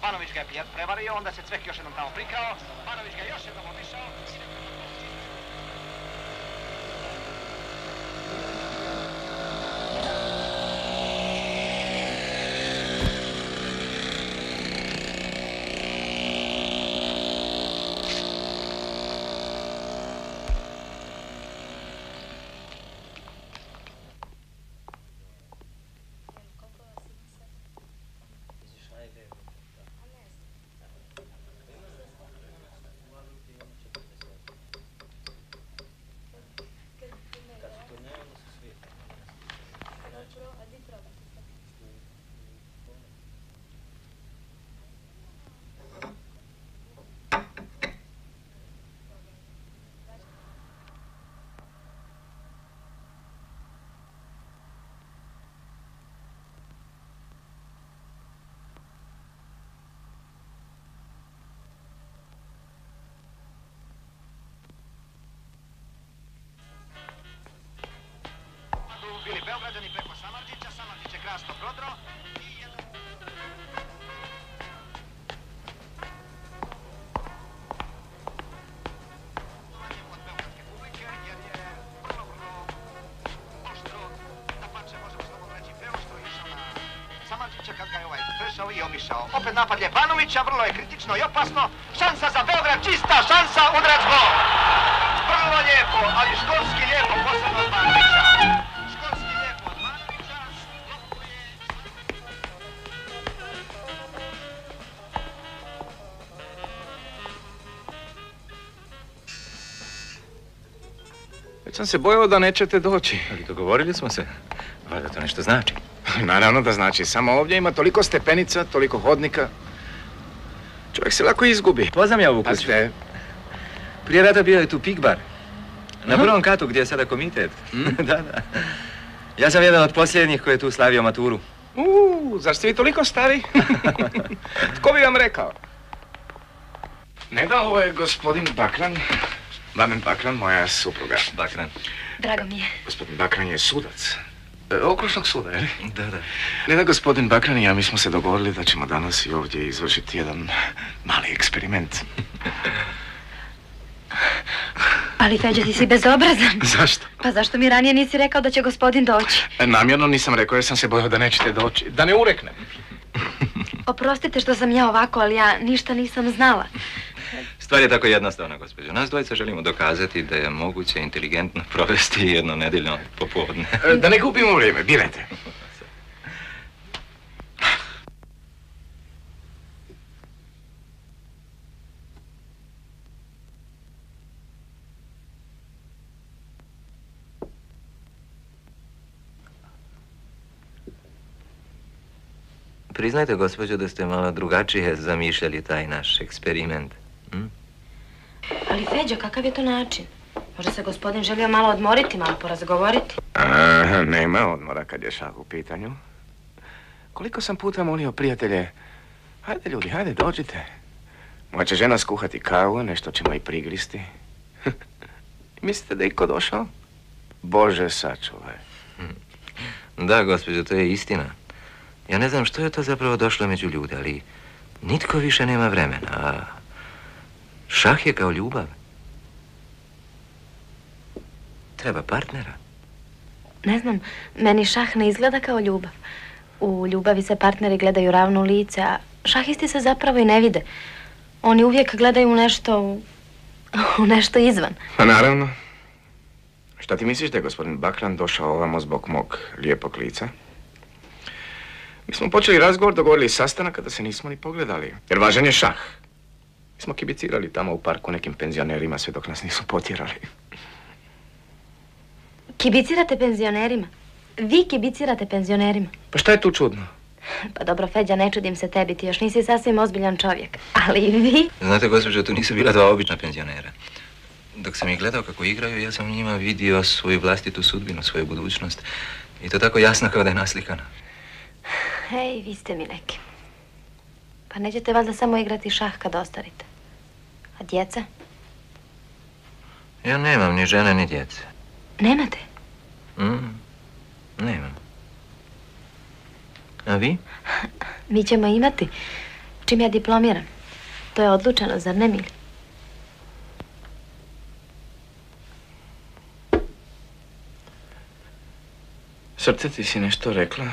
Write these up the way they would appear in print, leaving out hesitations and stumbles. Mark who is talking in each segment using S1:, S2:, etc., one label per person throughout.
S1: Banović ga je prevario, onda se Cvek još jednom tamo prikao, Banović ga je još jednom obišao. Bili Beograđani preko Samardžića, Samardžić je krasno prodro i jedan... od beogradske publike, jer je vrlo oštro, da pače, možemo slobodno reći, preoštro išao na Samardžića kad ga je ovaj prešao i obišao. Opet napad Ljepanovića, vrlo je kritično i opasno, šansa za Beograd, čista šansa, udarac gol! Vrlo lijepo, ali školski lijepo, posebno od Banovića.
S2: Već sam se bojao da nećete doći.
S3: Ali dogovorili smo se. Valjda to nešto znači.
S2: Naravno da znači. Samo ovdje ima toliko stepenica, toliko hodnika. Čovjek se lako izgubi.
S3: Poznam ja ovu kuću.
S2: Pazite.
S3: Prije rata bio je tu pik bar. Na prvom katu gdje je sada komitet. Da. Ja sam jedan od posljednjih koji je tu slavio maturu.
S2: Zar ste vi toliko stari? Tko bi vam rekao? Ne da, ovo je gospodin Bakran. Mladen Bakran, moja supruga.
S3: Bakran.
S4: Drago mi je.
S2: Gospodin Bakran je sudac. Okružnog suda, je li?
S3: Da.
S2: Ne da, gospodin Bakran i ja, mi smo se dogovorili da ćemo danas i ovdje izvršiti jedan mali eksperiment.
S4: Ali Feđa, ti si bezobrazan.
S2: Zašto?
S4: Pa zašto mi ranije nisi rekao da će gospodin doći?
S2: Namjerno nisam rekao jer sam se bojao da nećete doći. Da ne ureknem.
S4: Oprostite što sam ja ovako, ali ja ništa nisam znala.
S3: Stvar je tako jednostavna, gospođo. Nas dvojica želimo dokazati da je moguće inteligentno provesti jedno nedeljno popodne.
S2: Da ne gubimo vrijeme, birajte.
S3: Priznajte, gospođo, da ste malo drugačije zamišljali taj naš eksperiment.
S4: Ali Feđa, kakav je to način? Možda se gospodin želio malo odmoriti, malo porazgovoriti.
S2: Nema odmora kad je šah u pitanju. Koliko sam puta molio prijatelje, hajde ljudi, hajde, dođite. Moja će žena skuhati kavu, nešto ćemo i prigristi. Mislite da je iko došao? Bože sačuvaj.
S3: Da, gospođo, to je istina. Ja ne znam što je to zapravo došlo među ljude, ali nitko više nema vremena, a šah je kao ljubav. Treba partnera.
S4: Ne znam, meni šah ne izgleda kao ljubav. U ljubavi se partneri gledaju ravno u lice, a šahisti se zapravo i ne vide. Oni uvijek gledaju u nešto izvan.
S2: Pa naravno. Šta ti misliš da je gospodin Bakran došao ovamo zbog mog lijepog lica? Mi smo počeli razgovor, dogovorili sastanak kada se nismo ni pogledali. Jer važan je šah. Mi smo kibicirali tamo u parku nekim penzionerima sve dok nas nisu potjerali.
S4: Kibicirate penzionerima? Vi kibicirate penzionerima?
S2: Pa šta je tu čudno?
S4: Pa dobro, Feđa, ne čudim se tebi, ti još nisi sasvim ozbiljan čovjek. Ali i vi...
S3: Znate, gospođo, tu nisu bila dva obična penzionera. Dok sam ih gledao kako igraju, ja sam u njima vidio svoju vlastitu sudbinu, svoju budućnost. I to tako jasno kao da je naslikana.
S4: Hej, vi ste mi neki. Pa nećete valjda samo igrati šah kad ostarite. A djeca?
S3: Ja nemam ni žene, ni djece.
S4: Nemate?
S3: Nemam. A vi?
S4: Mi ćemo imati. Čim ja diplomiram. To je odlučeno, zar ne, Mili?
S2: Srce, ti si nešto rekla?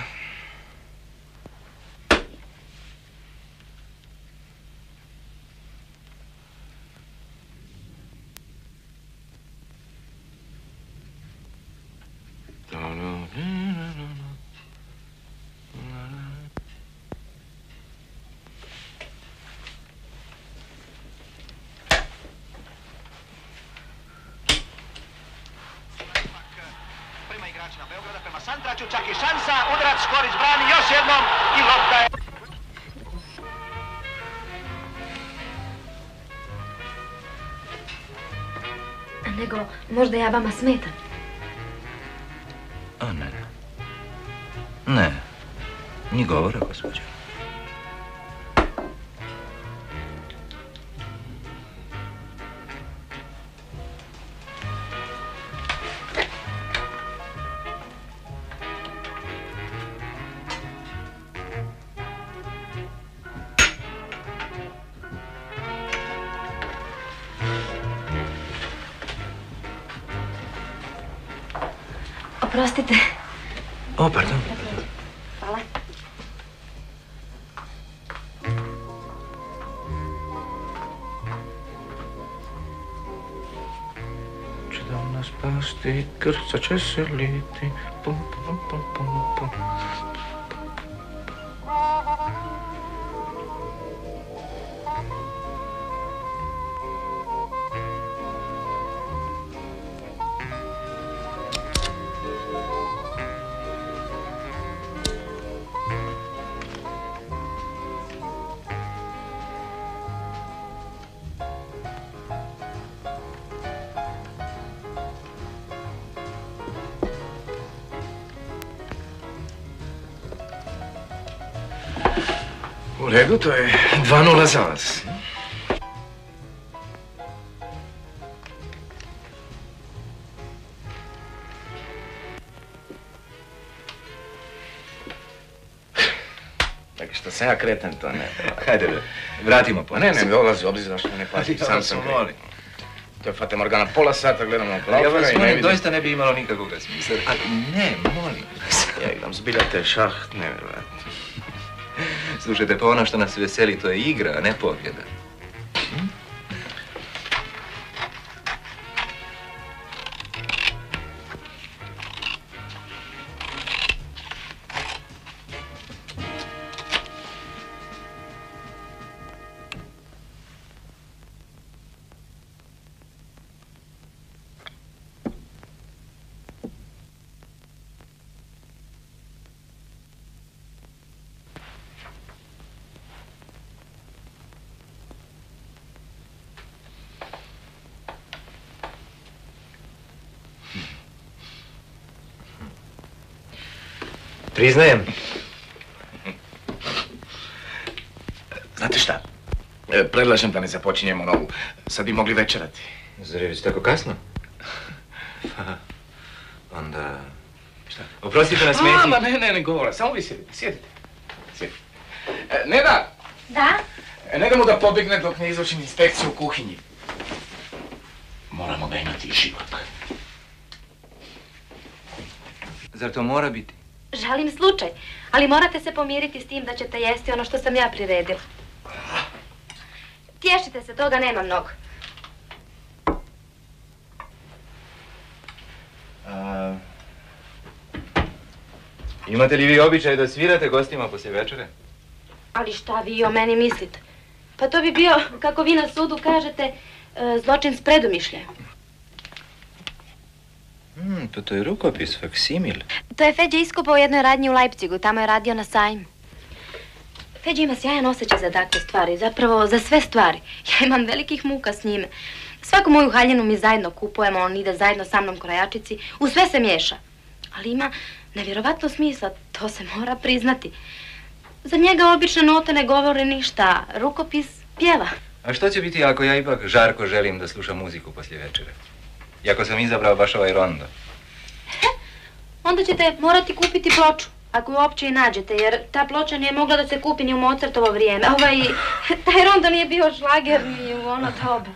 S1: Prema igračima Beograda, prema Santraću, čak i šansa, udarac, Škorić brani još jednom i lopta je...
S4: Nego, možda ja vama smetam.
S3: O, ne. Ne. Ni govora, gospođo.
S4: Oprostite.
S3: O, pardon.
S4: Hvala.
S2: Će da nas pasti, krca će se liti, pum, pum, pum, pum, pum. U redu, to je 2:0 za vas. Dakle, što sam ja kreten, to ne.
S3: Hajde, vratimo po.
S2: Ne, dolazi obzir zašto ne plaćam, sam sam kreten. To je Fata Morgana, pola sata gledam na
S3: Ja vas
S2: Plaufera i ne
S3: molim,
S2: vidim.
S3: doista ne bi imalo nikakvog smisla. Ali ne, molim vas.
S2: Ja igram, zbilja te šah, nevjerojatno.
S3: Slušajte, pa ono što nas veseli, to je igra, a ne pobjeda. Priznajem.
S2: Znate šta? predlažem da ne započinjemo novu. Sad bi mogli večerati.
S3: Zar je već tako kasno? Onda... Šta? Oprostite na smeti.
S2: Ma ne govora. Samo vi sjedite. Sjedite. Neda!
S4: Da?
S2: Ne da mu da pobjegne dok ne izvršim inspekciju u kuhinji. Moramo ga imati život.
S3: Zar to mora biti?
S4: Žalim slučaj, ali morate se pomiriti s tim da ćete jesti ono što sam ja priredila. Tješite se, toga nema mnogo.
S3: Imate li vi običaj da svirate gostima poslije večere?
S4: Ali šta vi o meni mislite? Pa to bi bio, kako vi na sudu kažete, zločin s predumišljajem.
S3: Pa to je rukopis, faksimil.
S4: To je Feđa iskopao u jednoj radnji u Leipzigu, tamo je radio na sajmu. Feđa ima sjajan osjećaj za takve stvari, zapravo za sve stvari. Ja imam velikih muka s njime. Svaku moju haljinu mi zajedno kupujemo, on ide zajedno sa mnom krojačici, u sve se miješa. Ali ima nevjerovatno smisla, to se mora priznati. Za njega obične note ne govore ništa, rukopis pjeva.
S3: A što će biti ako ja ipak žarko želim da slušam muziku poslije večere? I ako sam izabrao baš ovaj rondo?
S4: Onda ćete morati kupiti ploču, ako ju uopće i nađete, jer ta ploča nije mogla da se kupi ni u Mozartovo vrijeme. Taj rondo nije bio šlager ni u ono doba.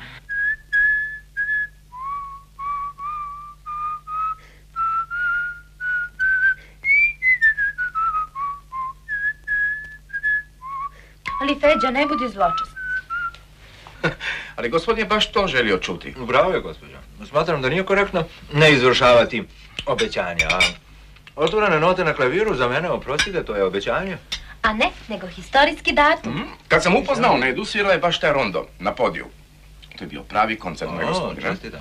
S4: Ali Feđa, ne budi zločest.
S2: Ali gospodin je baš to želio čuti.
S3: Bravo je, gospođo. Smatram da nije korektno ne izvršavati obećanja. Otvorene note na klaviru za mene, oprostite, to je obećanje.
S4: A ne, nego historijski datum.
S2: Kad sam upoznao Nedu, svirala je baš taj rondo na podiju. To je bio pravi koncert, moj gospodine.
S3: Čestitam.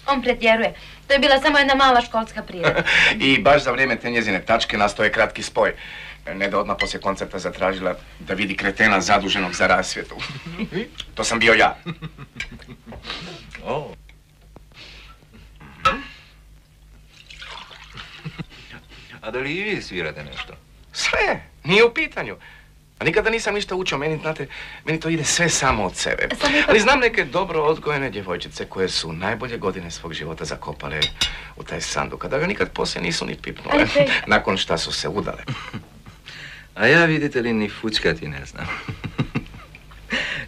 S4: On pretjeruje. To je bila samo jedna mala školska priredba.
S2: I baš za vrijeme te njezine tačke nastao je kratki spoj. Neda odmah poslije koncerta zatražila da vidi kretena zaduženog za rasvjetu. To sam bio ja.
S3: A da li i vi svirate nešto?
S2: Sve, nije u pitanju. A nikada nisam ništa učio, meni to ide sve samo od sebe. Ali znam neke dobro odgojene djevojčice koje su najbolje godine svog života zakopale u taj sanduk, a da ga nikad poslije nisu ni pipnule, nakon šta su se udale.
S3: A ja, vidite li, ni fučkati ne znam.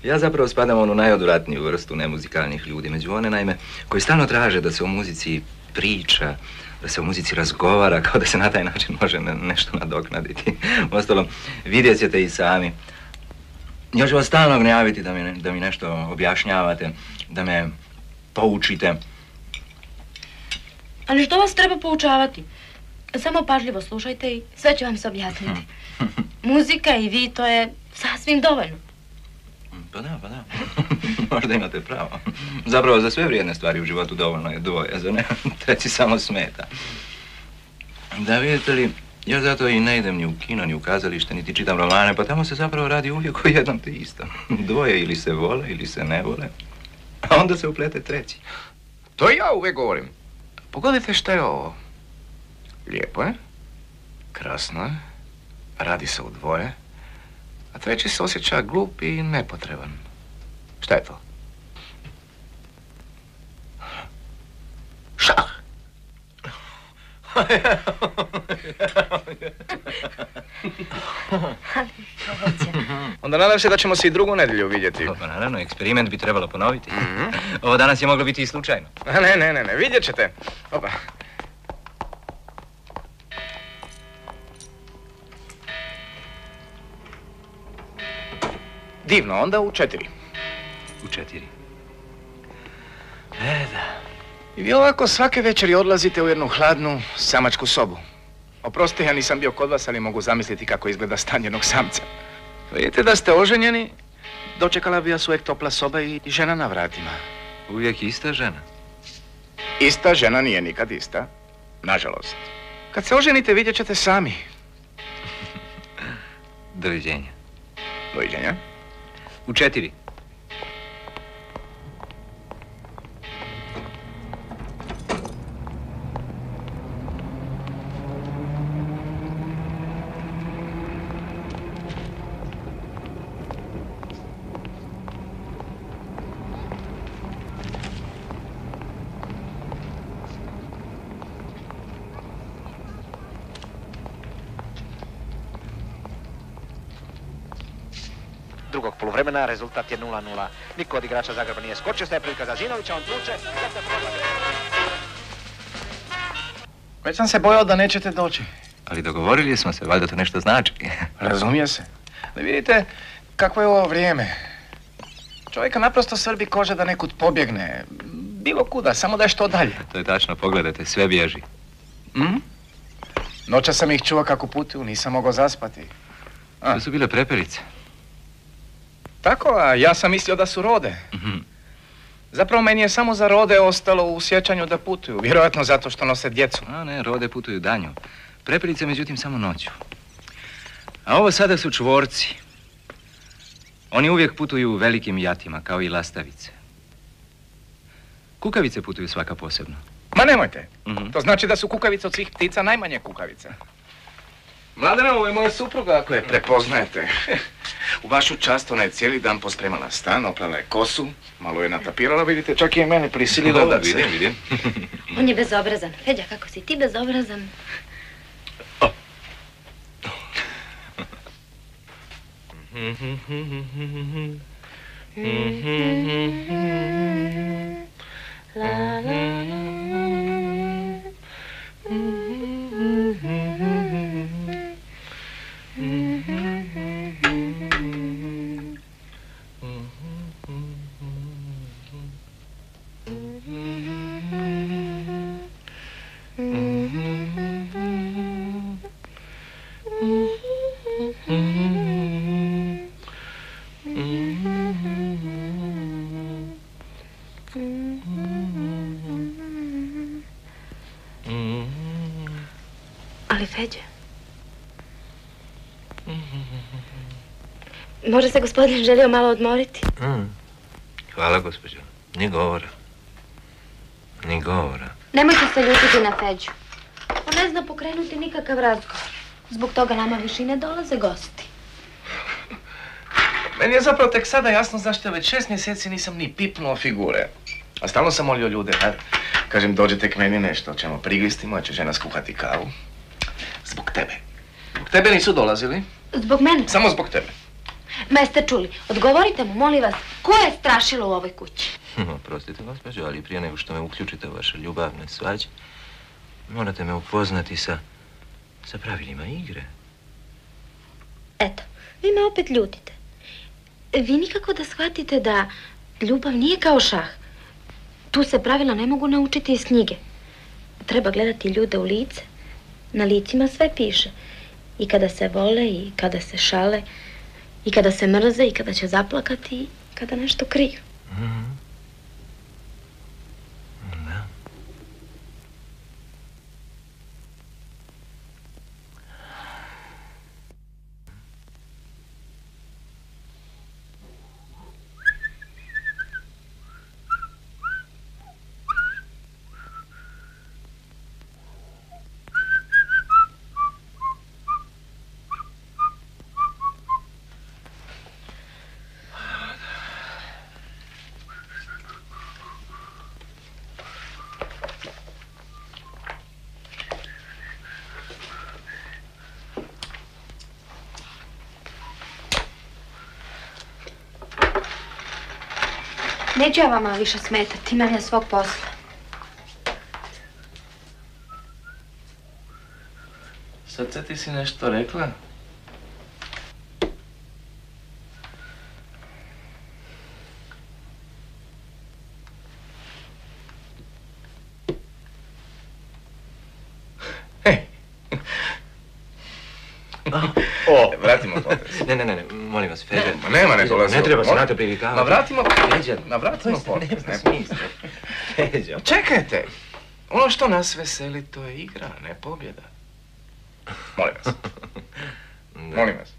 S3: Ja zapravo spadam u onu najodvratniju vrstu nemuzikalnih ljudi, među one, naime, koji stalno traže da se o muzici priča, da se o muzici razgovara, kao da se na taj način može nešto nadoknaditi. Uostalom, vidjet ćete i sami. Ja ću vas stalno gnjaviti da mi nešto objašnjavate, da me poučite.
S4: Ali što vas treba poučavati? Samo pažljivo slušajte i sve će vam se objasniti. Muzika i vi, to je sasvim dovoljno.
S3: Pa da. Možda imate pravo. Zapravo za sve vrijedne stvari u životu dovoljno je dvoje, za ne, treći samo smeta. Da, vidite li, ja zato i ne idem ni u kino, ni u kazalište, niti čitam romane, pa tamo se zapravo radi uvijek o jednom te istom. Dvoje ili se vole, ili se ne vole, a onda se uplete treći.
S2: To ja uvijek govorim. Pogodite šta je ovo. Lijepo je, krasno je, radi se u dvoje, a treći se osjeća glup i nepotreban. Šta je to? Šah! Onda nadam se da ćemo se i drugu nedjelju vidjeti.
S3: Pa naravno, eksperiment bi trebalo ponoviti. Ovo danas je moglo biti i slučajno.
S2: Ne, vidjet ćete. Opa. Divno, onda u 4.
S3: U 4. Da.
S2: I vi ovako svake večeri odlazite u jednu hladnu samačku sobu. Oprostite, ja nisam bio kod vas, ali mogu zamisliti kako izgleda stan jednog samca. Vidite da ste oženjeni, dočekala bi vas uvijek topla soba i žena na vratima.
S3: Uvijek ista žena?
S2: Ista žena nije nikad ista, nažalost. Kad se oženite, vidjet ćete sami.
S3: Doviđenja.
S2: Doviđenja?
S3: U 4.
S1: drugog poluvremena, rezultat je 0:0. Niko od igrača Zagreba nije skočio, staje prilika za Zinovića, on tuče.
S2: Već sam se bojao da nećete doći.
S3: Ali dogovorili smo se, valjda to nešto znači.
S2: Razumije se. Da vidite kakvo je ovo vrijeme. Čovjeka naprosto svrbi koža da nekud pobjegne. Bilo kuda, samo da je što dalje.
S3: To je tačno, pogledajte, sve bježi.
S2: Noća sam ih čuo kako putuju, nisam mogao zaspati.
S3: To su bile prepelice.
S2: Tako, a ja sam mislio da su rode. Zapravo meni je samo za rode ostalo u sjećanju da putuju, vjerojatno zato što nose djecu.
S3: A ne, rode putuju danju. Prepelice, međutim, samo noću. A ovo sada su čvorci. Oni uvijek putuju velikim jatima, kao i lastavice. Kukavice putuju svaka posebno.
S2: Ma nemojte. To znači da su kukavice od svih ptica najmanje kukavice. Mladena, ovo je moja supruga, ako je prepoznajete. U vašu čast ona je cijeli dan pospremala stan, oprala je kosu, malo je natapirala, vidite, čak je mene prisilila da se...
S3: Vidim.
S4: On je bezobrazan. Feđa, kako si ti bezobrazan? La la la. Ali Feđa, možda se gospodin želio malo odmoriti?
S3: Hvala, gospođo. Ni govora. Ni govora.
S4: Nemojte se ljutiti na Feđu. On ne zna pokrenuti nikakav razgovor. Zbog toga nama više i ne dolaze gosti.
S2: Meni je zapravo tek sada jasno zašto već 6 mjeseci nisam ni pipnuo figure. A stalno sam molio ljude, kažem, dođete k meni nešto, ćemo prigristi, moja će žena skuhati kavu. Zbog tebe. Zbog tebe nisu dolazili.
S4: Zbog mene?
S2: Samo zbog tebe.
S4: Ma jeste čuli, odgovorite mu, molim vas, ko je strašilo u ovoj kući?
S3: Prostite, gospođo, ali prije nego što me uključite u vaše ljubavne svađe, morate me upoznati sa pravilima igre.
S4: Eto, vi me opet ljutite. Vi nikako da shvatite da ljubav nije kao šah. Tu se pravila ne mogu naučiti iz knjige. Treba gledati ljude u lice. Na licima sve piše. I kada se vole, i kada se šale, i kada se mrze, i kada će zaplakati, i kada nešto kriju.
S3: Da.
S4: Neću ja vama više smetati, imam ja svog posla.
S2: Srce, ti si nešto rekla? Vratimo potez.
S3: Ne, molim vas, Feđa.
S2: Nema, ne dolazi.
S3: Ne treba se na to privikavati.
S2: Vratimo potez.
S3: Nema smisla. Feđa.
S2: Čekajte. Ono što nas veseli, to je igra, ne pobjeda. Molim vas. Molim vas.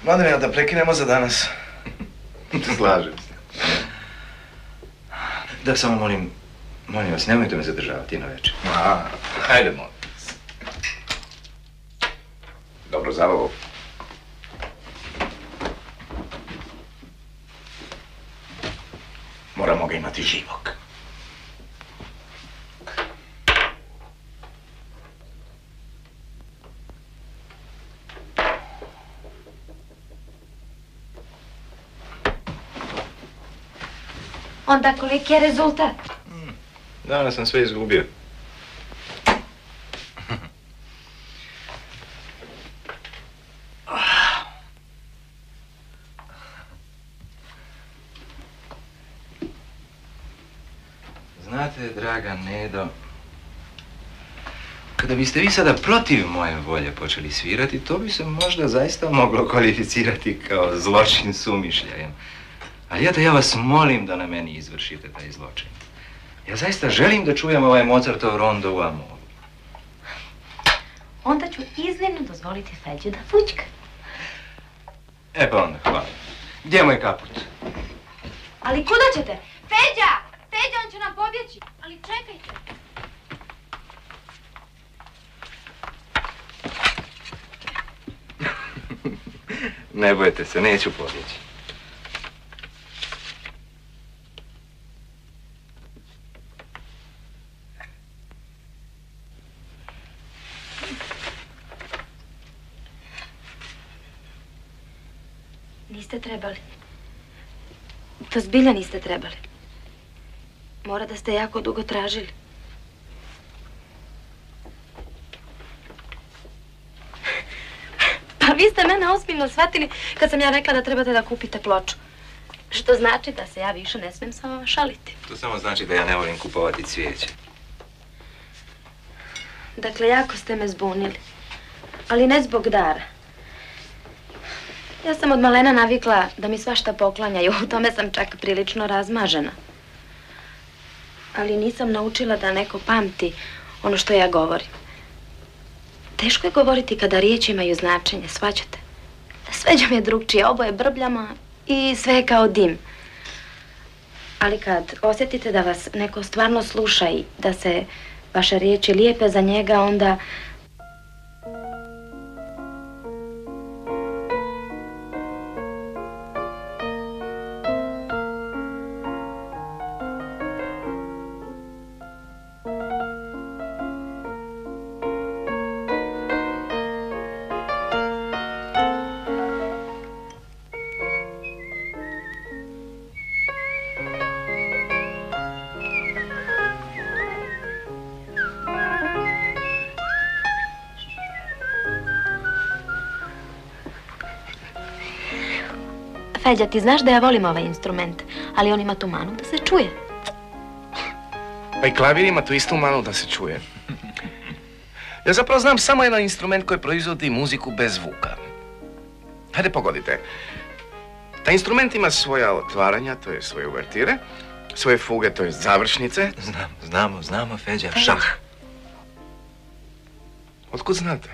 S2: Mladene, da prekinemo za danas.
S3: Slažem se. Da, samo molim vas, nemojte me zadržavati na večer.
S2: Hajde, molim vas. Dobro zabavu. Moramo ga imati živog.
S4: Onda koliki je rezultat?
S3: Danas sam sve izgubio. Znate, draga Nedo, kada biste vi sada protiv moje volje počeli svirati, to bi se možda zaista moglo kvalificirati kao zločin s umišljajem. Ali eto, ja vas molim da na meni izvršite taj zločin. Ja zaista želim da čujem ovaj Mozartov rondo u Amoru.
S4: Onda ću iznimno dozvoliti Feđi da fućka.
S3: E pa onda, hvala. Gdje je moj kaput?
S4: Ali kuda ćete? Feđa! Feđa, on će nam pobjeći. Ali čekajte.
S3: Ne bojte se, neću pobjeći.
S4: Niste trebali. To zbilja niste trebali. Mora da ste jako dugo tražili. Pa vi ste mene ozbiljno shvatili kad sam ja rekla da trebate da kupite ploču. Što znači da se ja više ne smijem sa vama šaliti.
S3: To samo znači da ja ne volim kupovati cvijeće.
S4: Dakle, jako ste me zbunili. Ali ne zbog dara. Ja sam od malena navikla da mi svašta poklanjaju, u tome sam čak prilično razmažena. Ali nisam naučila da neko pamti ono što ja govorim. Teško je govoriti kada riječi imaju značenje, shvaćate? Sveđa mi je drugčije, oboje brbljama i sve je kao dim. Ali kad osjetite da vas neko stvarno sluša i da se vaše riječi lijepe za njega, onda... Feđa, ti znaš da ja volim ovaj instrument, ali on ima tu manu da se čuje.
S2: Pa i klavir ima tu istu manu da se čuje. Ja zapravo znam samo jedan instrument koji proizvodi muziku bez zvuka. Hajde pogodite. Taj instrument ima svoja otvaranja, to je svoje uvertire, svoje fuge, to je završnice.
S3: Znamo, Feđa, šah.
S2: Otkud znate?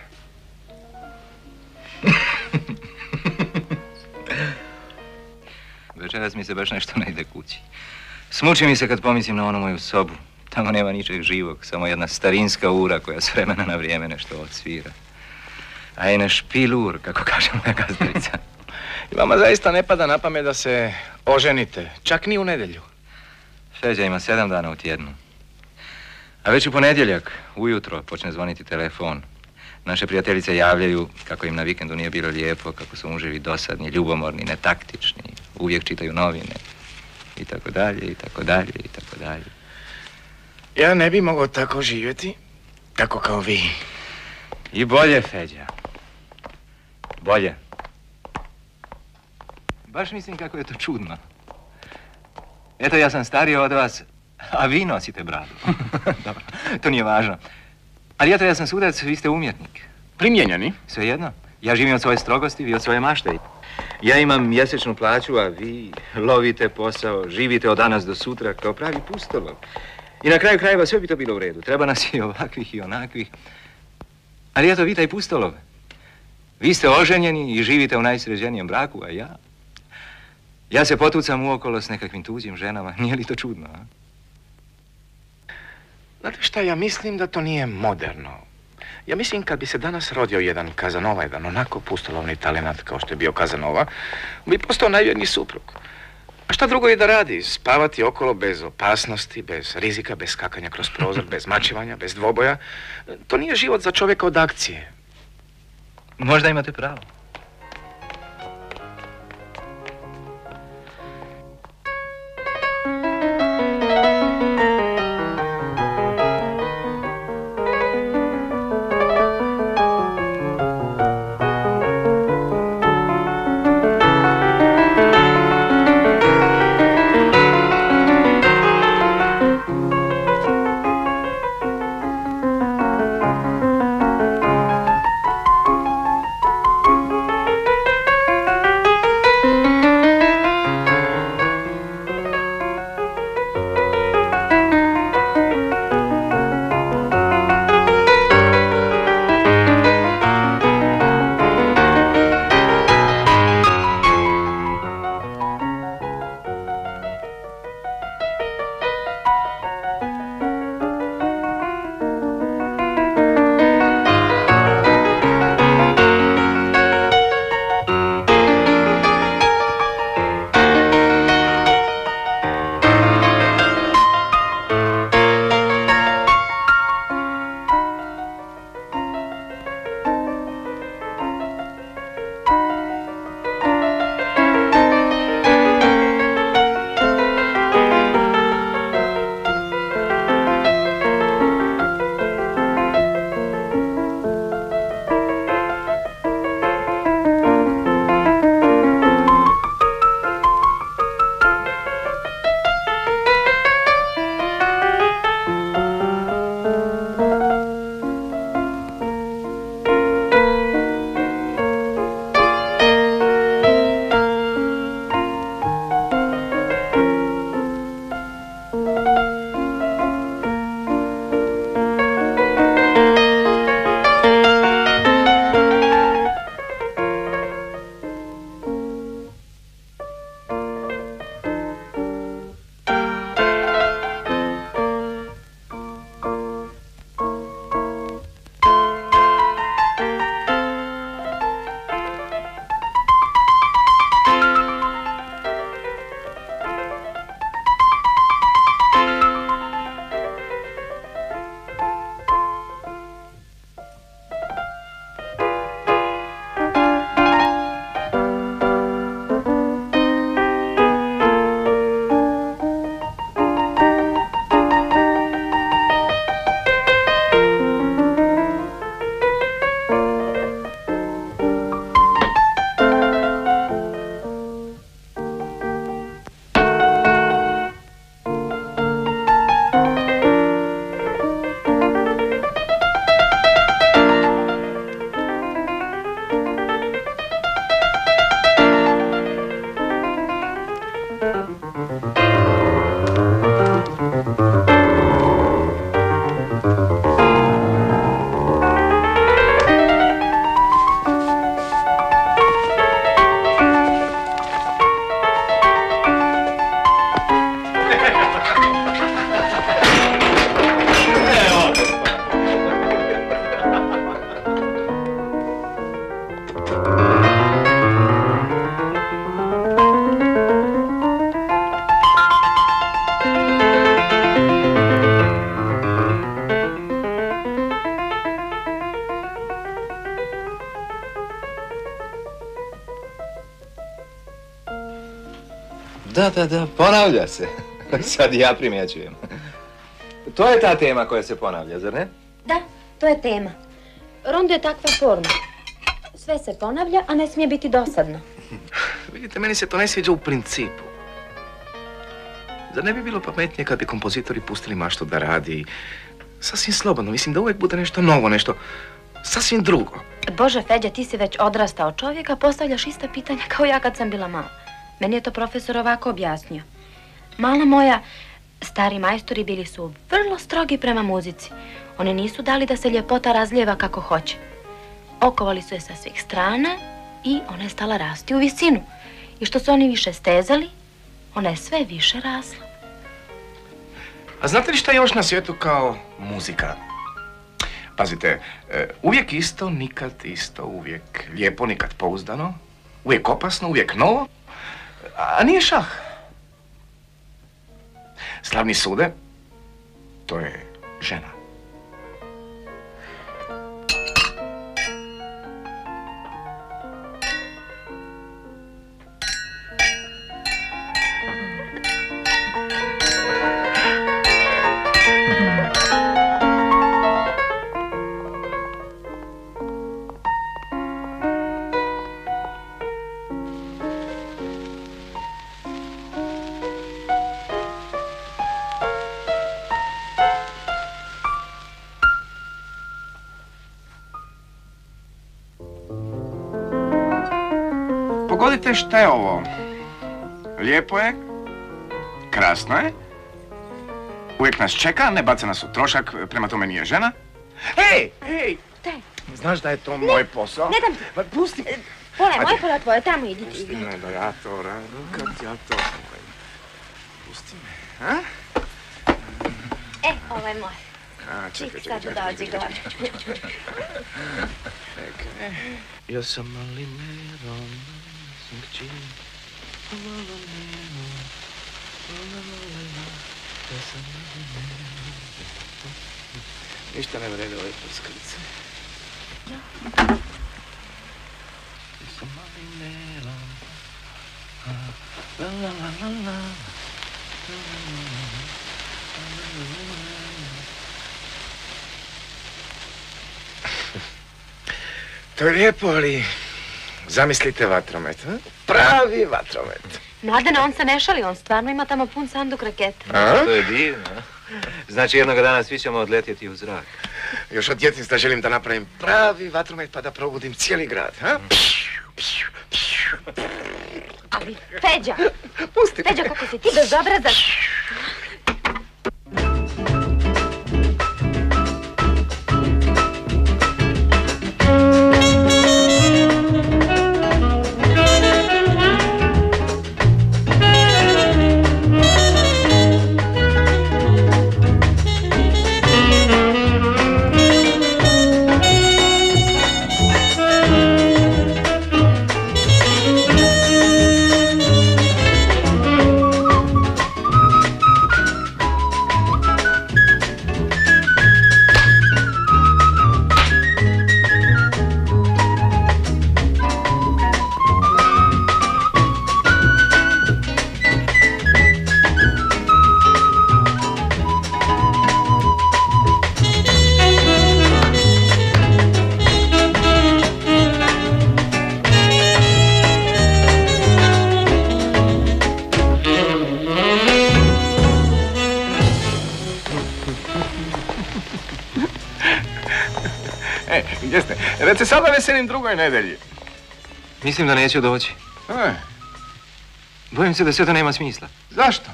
S3: Večeras mi se baš nešto ne ide kući. Smuči mi se kad pomislim na onu moju sobu. Tamo nema ničeg živog, samo jedna starinska ura koja s vremena na vrijeme nešto odsvira. A i ne špilur, kako kaže moja gazdarica.
S2: I vama zaista ne pada na pamet da se oženite, čak ni u nedjelju.
S3: Feđa ima 7 dana u tjednu. A već u ponedjeljak, ujutro, počne zvoniti telefon. Naše prijateljice javljaju kako im na vikendu nije bilo lijepo, kako su muževi dosadni, ljubomorni, netaktični, uvijek čitaju novine, i tako dalje, i tako dalje, i tako dalje.
S2: Ja ne bi mogao tako živjeti, tako kao vi.
S3: I bolje, Feđa. Bolje. Baš mislim kako je to čudno. Eto, ja sam stariji od vas, a vi nosite bradu. Dobro, to nije važno. Ali eto, ja sam sudac, vi ste umjetnik.
S2: Primjenjeni?
S3: Svejedno. Ja živim od svoje strogosti, vi od svoje mašte. Ja imam mjesečnu plaću, a vi lovite posao, živite od danas do sutra kao pravi pustolov. I na kraju krajeva sve bi to bilo u redu. Treba nas i ovakvih i onakvih. Ali eto, vi taj pustolov. Vi ste oženjeni i živite u najsređenijem braku, a ja? Ja se potucam uokolo s nekakvim tuđim ženama. Nije li to čudno, a?
S2: Znate šta, ja mislim da to nije moderno. Ja mislim kad bi se danas rodio jedan Kazanova, jedan onako pustolovni talenat kao što je bio Kazanova, bi postao najvjerniji suprug. A šta drugo je da radi? Spavati okolo bez opasnosti, bez rizika, bez skakanja kroz prozor, bez mačevanja, bez dvoboja. To nije život za čovjeka od akcije.
S3: Možda imate pravo. Da, ponavlja se. Sad ja primjećujem. To je ta tema koja se ponavlja, zar ne?
S4: Da, to je tema. Rondo je takva forma. Sve se ponavlja, a ne smije biti dosadno.
S2: Vidite, meni se to ne sviđa u principu. Zar ne bi bilo pametnije kad bi kompozitori pustili maštu da radi sasvim slobodno? Mislim da uvijek bude nešto novo, nešto sasvim drugo.
S4: Bože, Feđa, ti si već odrastao čovjek, a postavljaš ista pitanja kao ja kad sam bila mala. Meni je to profesor ovako objasnio. Mala moja, stari majstori bili su vrlo strogi prema muzici. Oni nisu dali da se ljepota razlijeva kako hoće. okovali su je sa svih strana i ona je stala rasti u visinu. I što su oni više stezali, ona je sve više rasla.
S2: A znate li šta je još na svijetu kao muzika? Pazite, uvijek isto, nikad isto, uvijek lijepo, nikad pouzdano, uvijek opasno, uvijek novo, a nije šah. Slavni sude, to je žena. Pogodite šta je ovo? Lijepo je, krasno je, uvijek nas čeka, ne baca nas u trošak, prema tome nije žena. Hej!
S4: Te.
S2: Znaš da je to moj posao?
S4: Ne dam ti.
S2: Pa pusti.
S4: Pola je moje, pola tvoje, tamo idi.
S2: Pusti me da ja to radim, kad ja to... Pusti me, a?
S4: Ovo je moj.
S2: Čekaj.
S4: Sad dođi gore.
S2: Ja sam malinerom, sungči. Ništa ne vrede ove prskalice. Ja sam malinerom. To je lijepo, ali zamislite vatromet, a? Pravi vatromet.
S4: Mladene, on se ne šali, on stvarno ima tamo pun sanduk raketa.
S3: To je divno. Znači jednoga dana svi ćemo odletjeti u zrak.
S2: Još od djetinjstva želim da napravim pravi vatromet pa da probudim cijeli grad, a?
S4: Ali, Feđa!
S2: Pusti me.
S4: Feđa, kako si ti bezobrazan!
S2: Gdje ste? Reci sada veselim drugoj nedelji.
S3: Mislim da neću doći. Bojim se da sve to nema smisla.
S2: Zašto?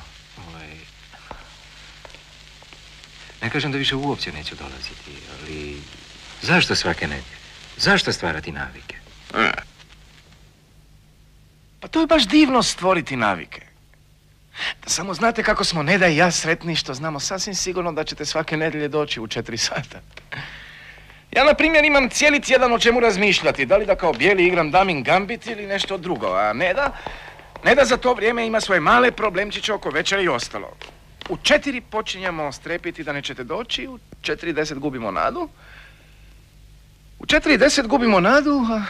S3: Ne kažem da više uopće neću dolaziti, ali... Zašto svake nedjelje? Zašto stvarati navike?
S2: Pa to je baš divno stvoriti navike. Da samo znate kako smo Neda i ja sretni što znamo sasvim sigurno da ćete svake nedjelje doći u 4 sata. Ja, na primjer, imam cijeli tjedan o čemu razmišljati. Da li da kao bijeli igram Damin Gambit ili nešto drugo. A Neda za to vrijeme ima svoje male problemčiće oko večera i ostalo. U 4 počinjemo strepiti da nećete doći, u 4:10 gubimo nadu. U 4:10 gubimo nadu, a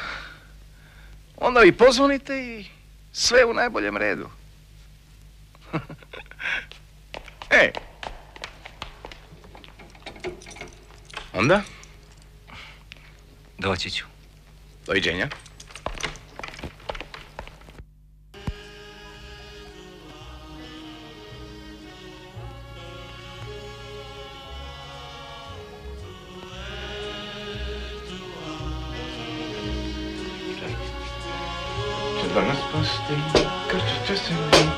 S2: onda vi pozvonite i sve u najboljem redu. Onda?
S3: Doći ću.
S2: Doviđenja. Će danas pasti, kad će se vidjeti.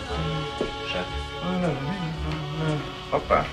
S2: Opa.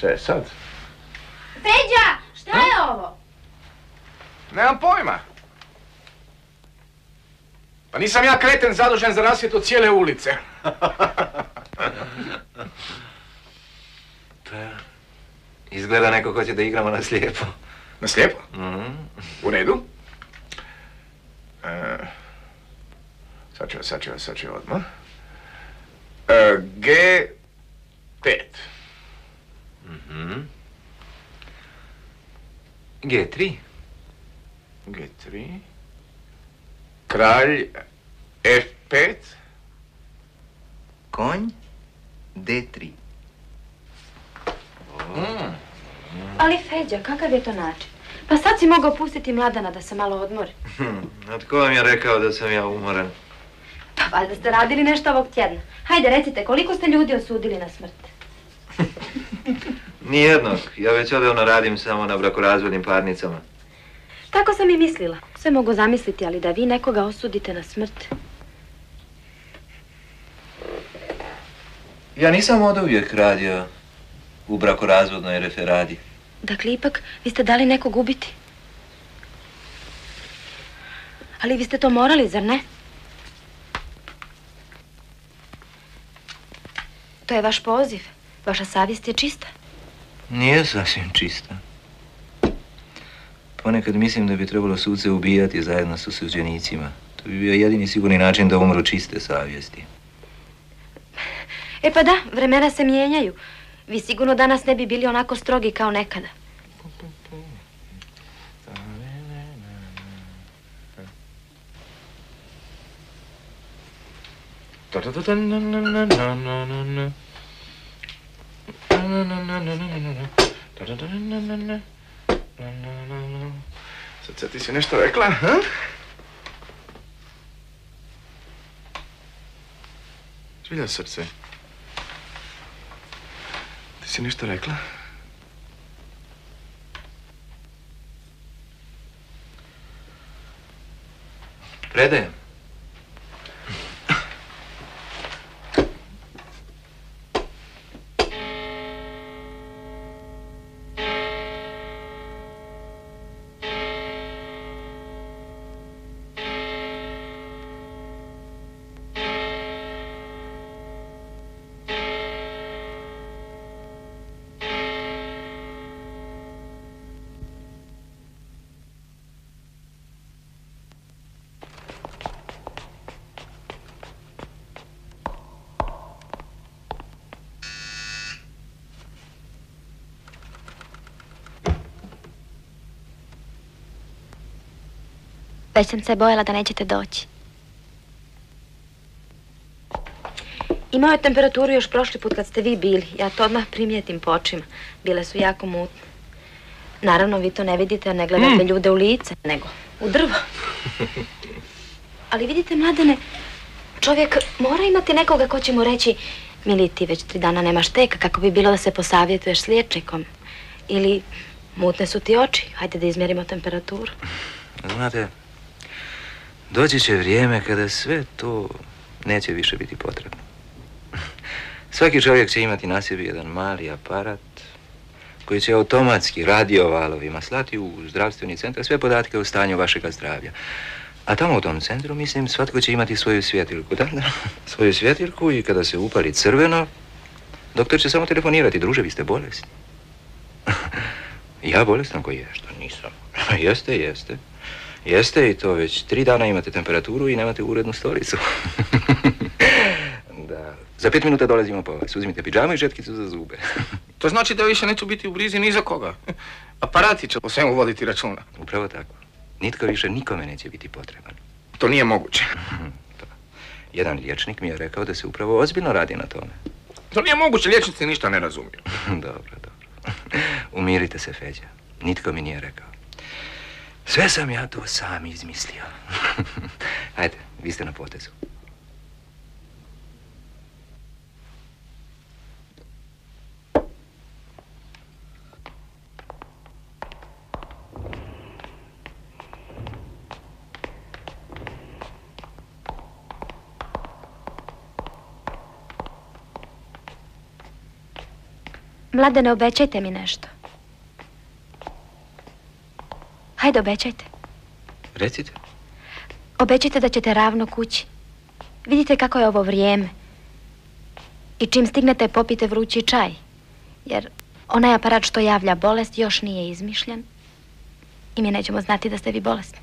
S2: Šta je sad?
S4: Feđa, šta je ovo?
S2: Nemam pojma. Pa nisam ja kreten zadužen za rasvjetu cijele ulice.
S3: Izgleda neko hoće da igramo na slijepo.
S2: Na slijepo? U redu. Sad ću odmah. G5.
S3: G3.
S2: G3. Kralj F5.
S3: Konj D3.
S4: Ali Feđa, kakav je to način? Pa sad si mogao pustiti Mladana da se malo odmori.
S3: A tko vam je rekao da sam ja umoran?
S4: Pa valjda ste radili nešto ovog tjedna. Hajde, recite, koliko ste ljudi osudili na smrt?
S3: Nijednog. Ja već odavno radim samo na brakorazvodnim parnicama.
S4: Tako sam i mislila. Sve mogu zamisliti, ali da vi nekoga osudite na smrt.
S3: Ja nisam od uvijek radio u brakorazvodnoj referadi.
S4: Dakle, ipak, vi ste dali nekog ubiti. Ali vi ste to morali, zar ne? To je vaš poziv. Vaša savjest je čista.
S3: Nije sasvim čista. Ponekad mislim da bi trebalo suce ubijati zajedno s osuđenicima. To bi bio jedini sigurni način da umru čiste savjesti.
S4: E pa da, vremena se mijenjaju. Vi sigurno danas ne bi bili onako strogi kao nekada.
S2: Sad ti si nešto rekla, ha? Žvilja srce. Ti si nešto rekla?
S3: Predajem.
S4: Već sam se bojala da nećete doći. Imao je temperaturu još prošli put kad ste vi bili. Ja to odmah primijetim po očima. Bile su jako mutne. Naravno, vi to ne vidite, jer ne gledate ljude u lice, nego u drvo. Ali vidite, Mladene, čovjek mora imati nekoga ko će mu reći: Mili, ti već 3 dana nemaš teka, kako bi bilo da se posavjetuješ s liječnikom. Ili, mutne su ti oči, hajde da izmjerimo temperaturu.
S3: Znate, doći će vrijeme kada sve to neće više biti potrebno. Svaki čovjek će imati na sebi jedan mali aparat koji će automatski radiovalovima slati u zdravstveni centar sve podatke o stanju vašega zdravlja. A tamo u tom centru, mislim, svatko će imati svoju svjetilku, da? Svoju svjetilku i kada se upali crveno, doktor će samo telefonirati: druže, vi ste bolesni. Ja bolestan koji je? Što nisam? Jeste. Jeste i to već 3 dana imate temperaturu i nemate urednu stolicu. Da. Za 5 minuta dolazimo po vas. Uzmite pidžamu i žetkicu za zube.
S2: To znači da više neću biti u blizi ni za koga. Aparati će o svemu voditi računa.
S3: Upravo tako. Nitko više nikome neće biti potreban.
S2: To nije moguće.
S3: Jedan liječnik mi je rekao da se upravo ozbiljno radi na tome.
S2: To nije moguće, liječnici ništa ne razumiju.
S3: Dobro. Umirite se, Feđa. Nitko mi nije rekao. Sve sam ja to sam izmislio. Ajde, vi ste na potezu.
S4: Mladene, obećajte mi nešto. Hajde, obećajte.
S3: Recite.
S4: Obećajte da ćete ravno kući. Vidite kako je ovo vrijeme. I čim stignete, popite vrući čaj. Jer onaj aparat što javlja bolest još nije izmišljen. I mi nećemo znati da ste vi bolesni.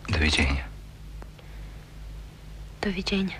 S3: Doviđenja.
S4: Doviđenja.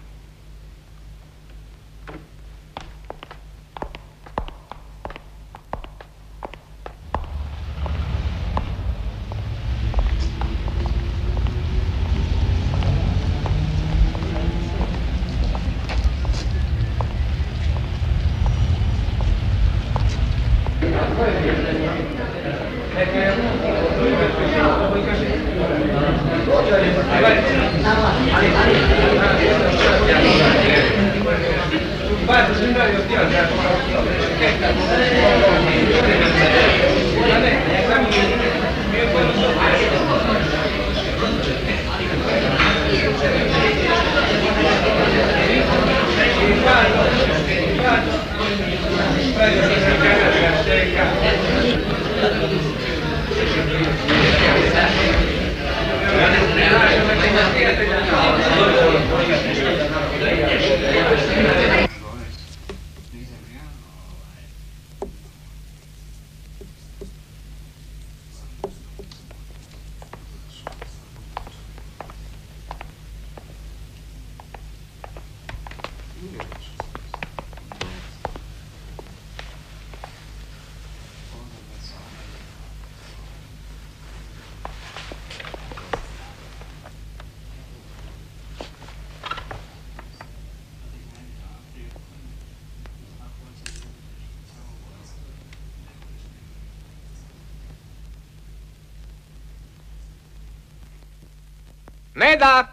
S2: Neda!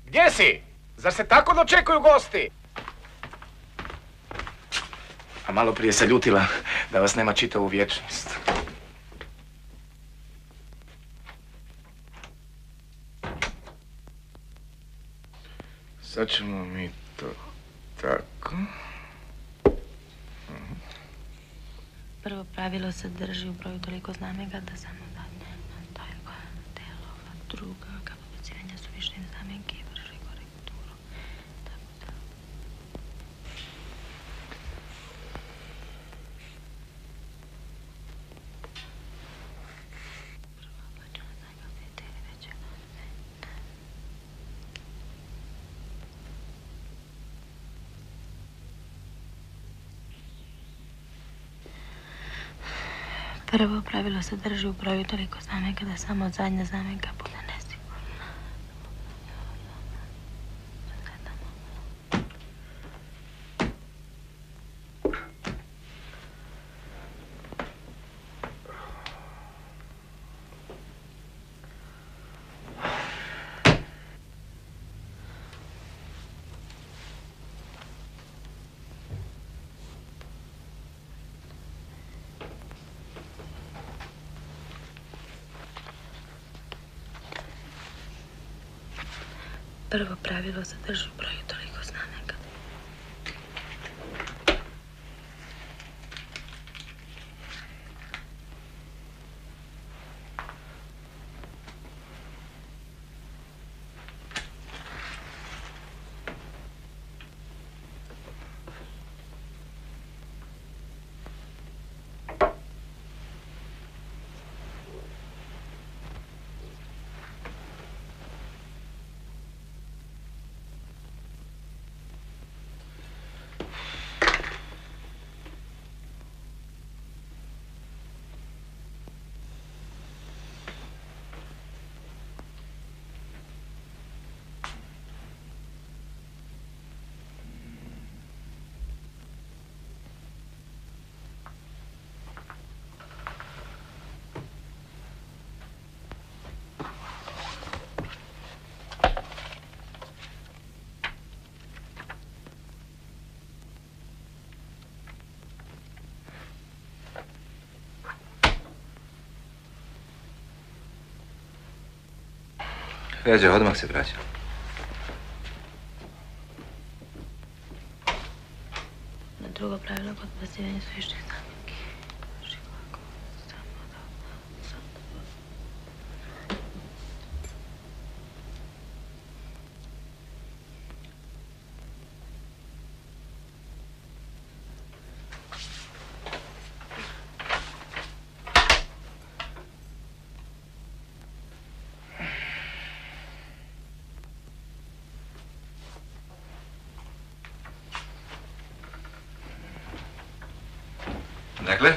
S2: Gdje si? Zar se tako dočekuju gosti? A malo prije se ljutila da vas nema čitavu vječnost. Sad ćemo mi to tako.
S4: Prvo pravilo se drži u broju toliko znamenka da samo zadnje tajko delova druga kako ubacivanja su više znamenke i vrši korekturu. Tako da. Prvo oblačena znamenka pete ili veće godine. Prvo pravilo se drži u broju toliko znamenka da samo zadnja znamenka bude nesigurna. Prvo pravilo se drži u broju toliko znamenka.
S3: Feđa, odmah se vraća.
S4: Na drugo pravilo kod pozivanja su viših zamjenki.
S3: Dakle?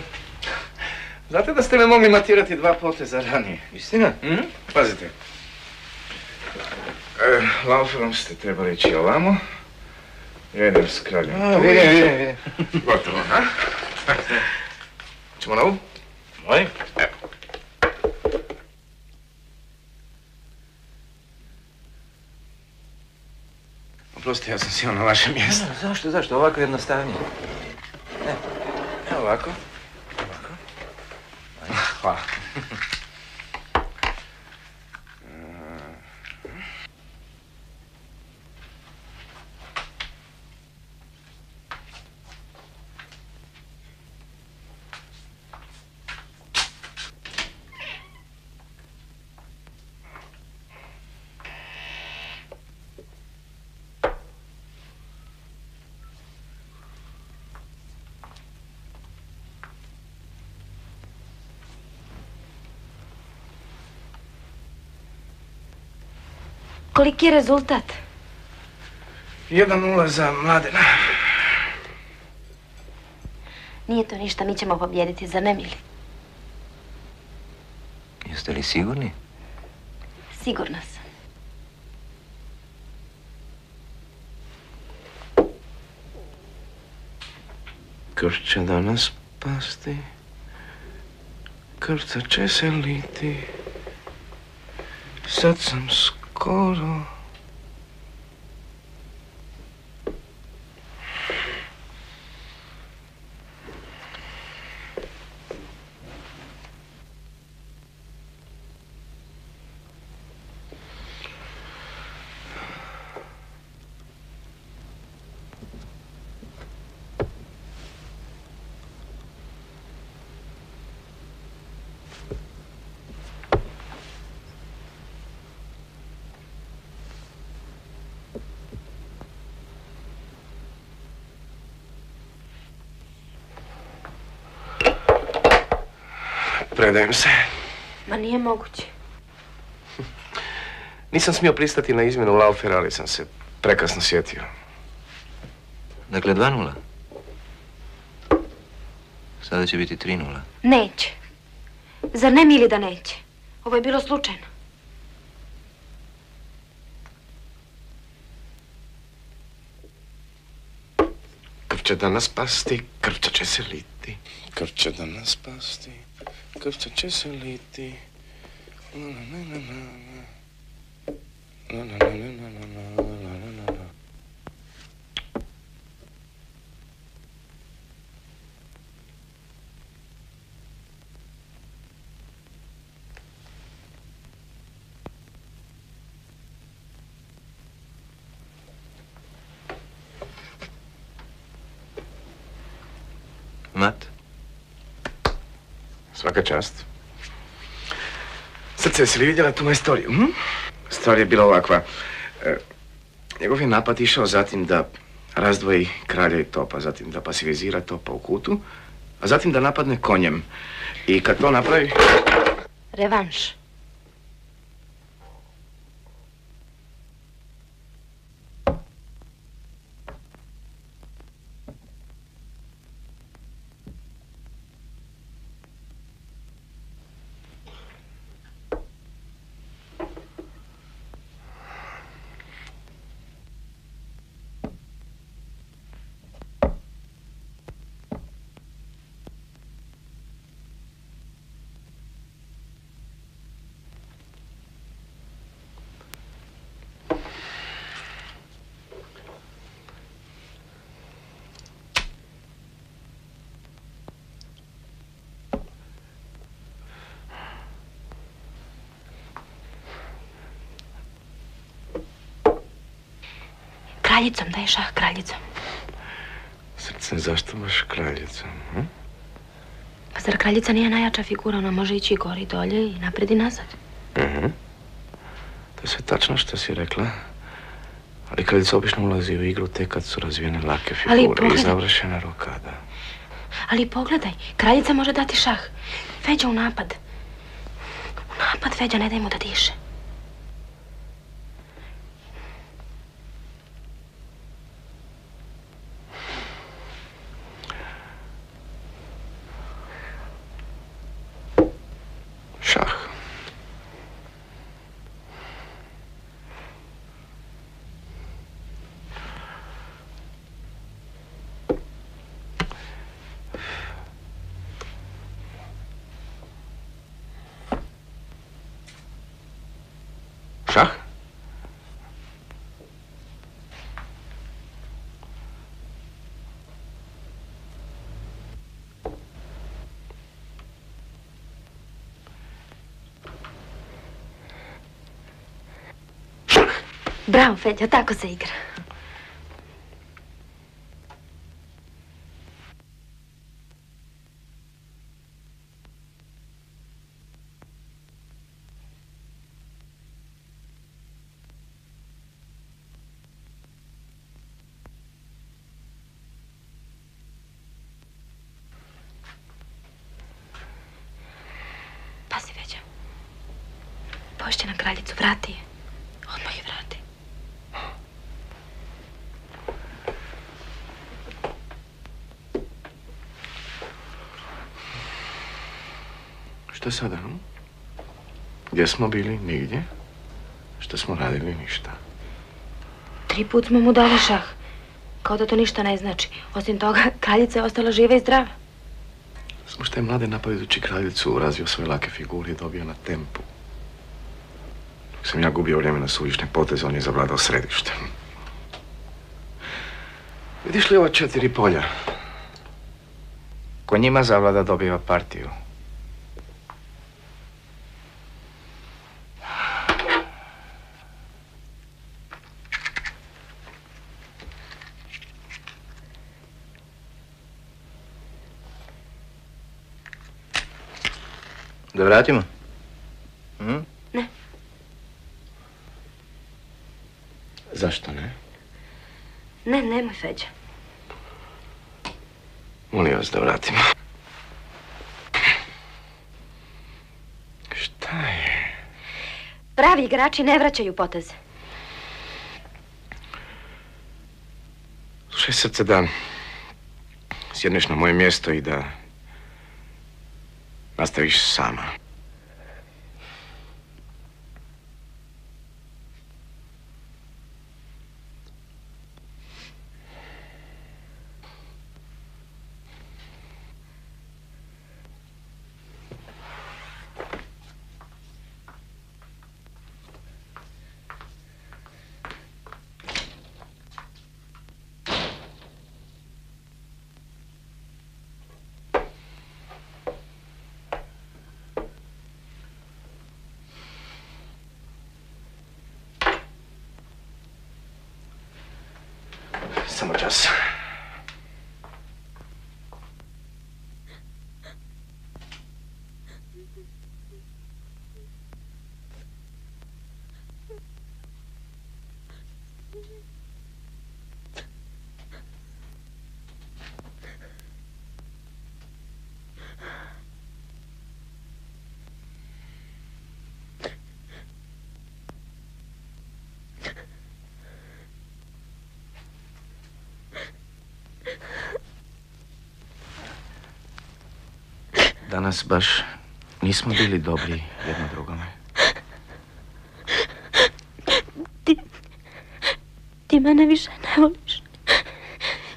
S2: Znate da ste me mogli matirati 2 poteza ranije?
S3: Istina?
S2: Pazite. Lauferom ste trebali ići ovamo. Ja idem s kraljem.
S3: Vidim.
S2: Gotovo, a? Ćemo na ovu?
S3: Moj?
S2: Evo. Oprostite, ja sam sjeo na vaše mjesto.
S3: Zašto? Ovako jednostavnije. Evo ovako.
S2: Hvala.
S4: Koliki je rezultat?
S2: 1:0 za Mladena.
S4: Nije to ništa, mi ćemo pobijediti, zar ne, Mili?
S3: Jeste li sigurni?
S4: Sigurna sam.
S2: Krv će danas pasti, krvca će se liti, sad sam skoro. Predajem se.
S4: Ma nije moguće.
S2: Nisam smio pristati na izmjenu Laufera, ali sam se prekasno sjetio.
S3: Dakle, 2:0. Sada će biti 3:0.
S4: Neće. Zar ne, Mili, da neće? Ovo je bilo slučajno.
S2: Krv će danas pasti, krvca će se liti. Krv će danas pasti, krvca će se liti. La la la la la. La la la la la la la la la.
S3: Mat?
S2: Svaka čast. Srce, jesi li vidjela tu moju storiju? Stvar je bila ovakva. Njegov je napad išao zatim da razdvoji kralja i topa, zatim da pasivizira topa u kutu, a zatim da napadne konjem. I kad to napravi...
S4: Revanš. Kraljicom, daj šah kraljicom.
S2: Srce, zašto baš kraljicom? Hm?
S4: Pa zar kraljica nije najjača figura? Ona može ići gore i dolje i napred i nazad.
S2: To je sve tačno što si rekla. Ali kraljica obično ulazi u igru tek kad su razvijene lake figure i završena rokada.
S4: Ali pogledaj, kraljica može dati šah. Feđa u napad. U napad, Feđa, ne daj mu da diše.
S2: Šah. Šah?
S4: Bravo, Feđa, tako se igra. Pazi, Feđa. Pošće na kraljicu, vrati je. Odmah je vrati.
S2: Što sada, Gdje smo bili? Nigdje. Što smo radili? Ništa.
S4: 3 put smo mu dali šah. Kao da to ništa ne znači. Osim toga, kraljica je ostala živa i zdrava.
S2: Samo što je mlade napadajući kraljicu razvio svoje lake figure i dobio na tempu. Dok sam ja gubio vrijeme na suvišne poteze, on je zavladao središtem. Vidiš li ova 4 polja? Ko njima zavlada dobiva partiju.
S3: Da vratimo?
S4: Ne.
S2: Zašto ne?
S4: Ne, nemoj, Feđa.
S2: Molim vas da vratimo. Šta je?
S4: Pravi igrači ne vraćaju poteze.
S2: Slušaj, srce, da sjedneš na moje mjesto i da nastaviš sama. Samo čas. Danas baš nismo bili dobri jedno drugome.
S4: Ti mene više ne voliš.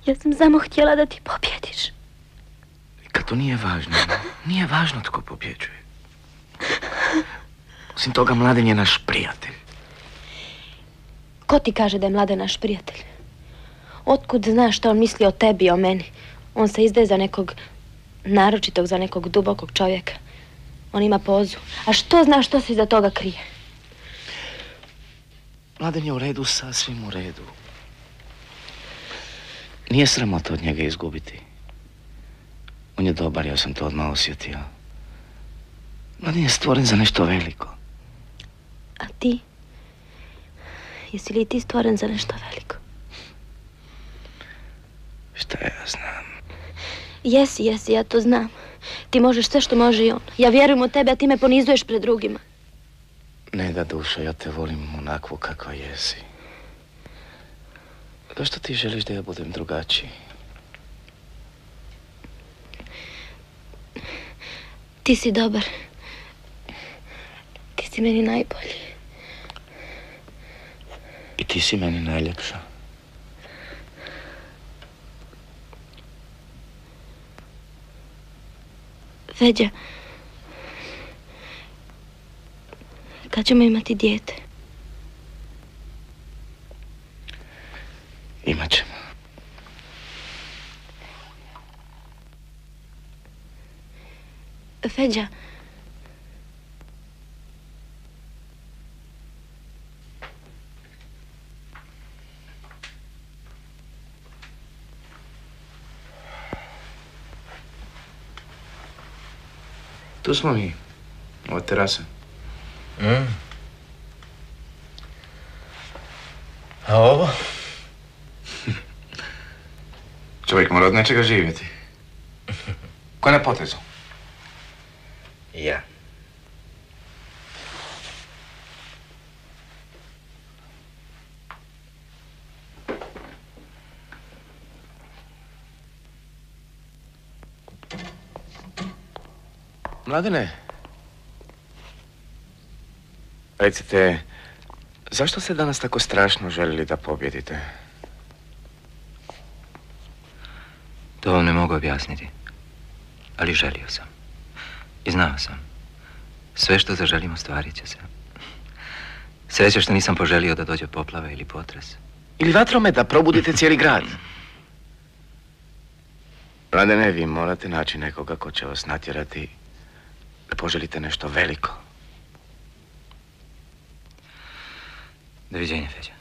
S4: Ja sam samo htjela da ti pobjediš.
S2: Kad to nije važno. Nije važno tko pobjeđuje. Osim toga, Mladen je naš prijatelj.
S4: Ko ti kaže da je Mladen naš prijatelj? Otkud znaš što on misli o tebi i o meni? On se izdaje za nekog naročitog, za nekog dubokog čovjeka. On ima pozu. A što znaš što se iza toga krije?
S2: Mladen je u redu, sasvim u redu.
S5: Nije sramota od njega izgubiti. On je dobar, ja sam to odmah osjetio. Mladen je stvoren za nešto veliko.
S4: A ti? Jesi li ti stvoren za nešto veliko?
S5: Šta ja znam?
S4: Jesi, ja to znam. Ti možeš sve što može i on. Ja vjerujem u tebe, a ti me ponizuješ pred drugima.
S5: Ne da, dušo, ja te volim onakvu kakva jesi. Zašto ti želiš da ja budem drugačiji?
S4: Ti si dobar. Ti si meni najbolji.
S5: I ti si meni najljepša.
S4: Feđa, kad ćemo imati dijete?
S5: Imat ćemo.
S4: Feđa,
S2: Tu smo mi, od terase.
S5: A ovo?
S2: Čovjek mora od nečega živjeti. Ko je na potezu?
S3: Ja.
S5: Mladene, recite, zašto ste danas tako strašno željeli da pobjedite?
S3: To vam ne mogu objasniti, ali želio sam. I znao sam. Sve što zaželim ostvarit će se. Sreća što nisam poželio da dođe poplava ili potres.
S5: Ili vatrome da probudite cijeli grad. Mladene, vi morate naći nekoga ko će vas natjerati da poželite nešto veliko.
S3: Doviđenja, Feđa.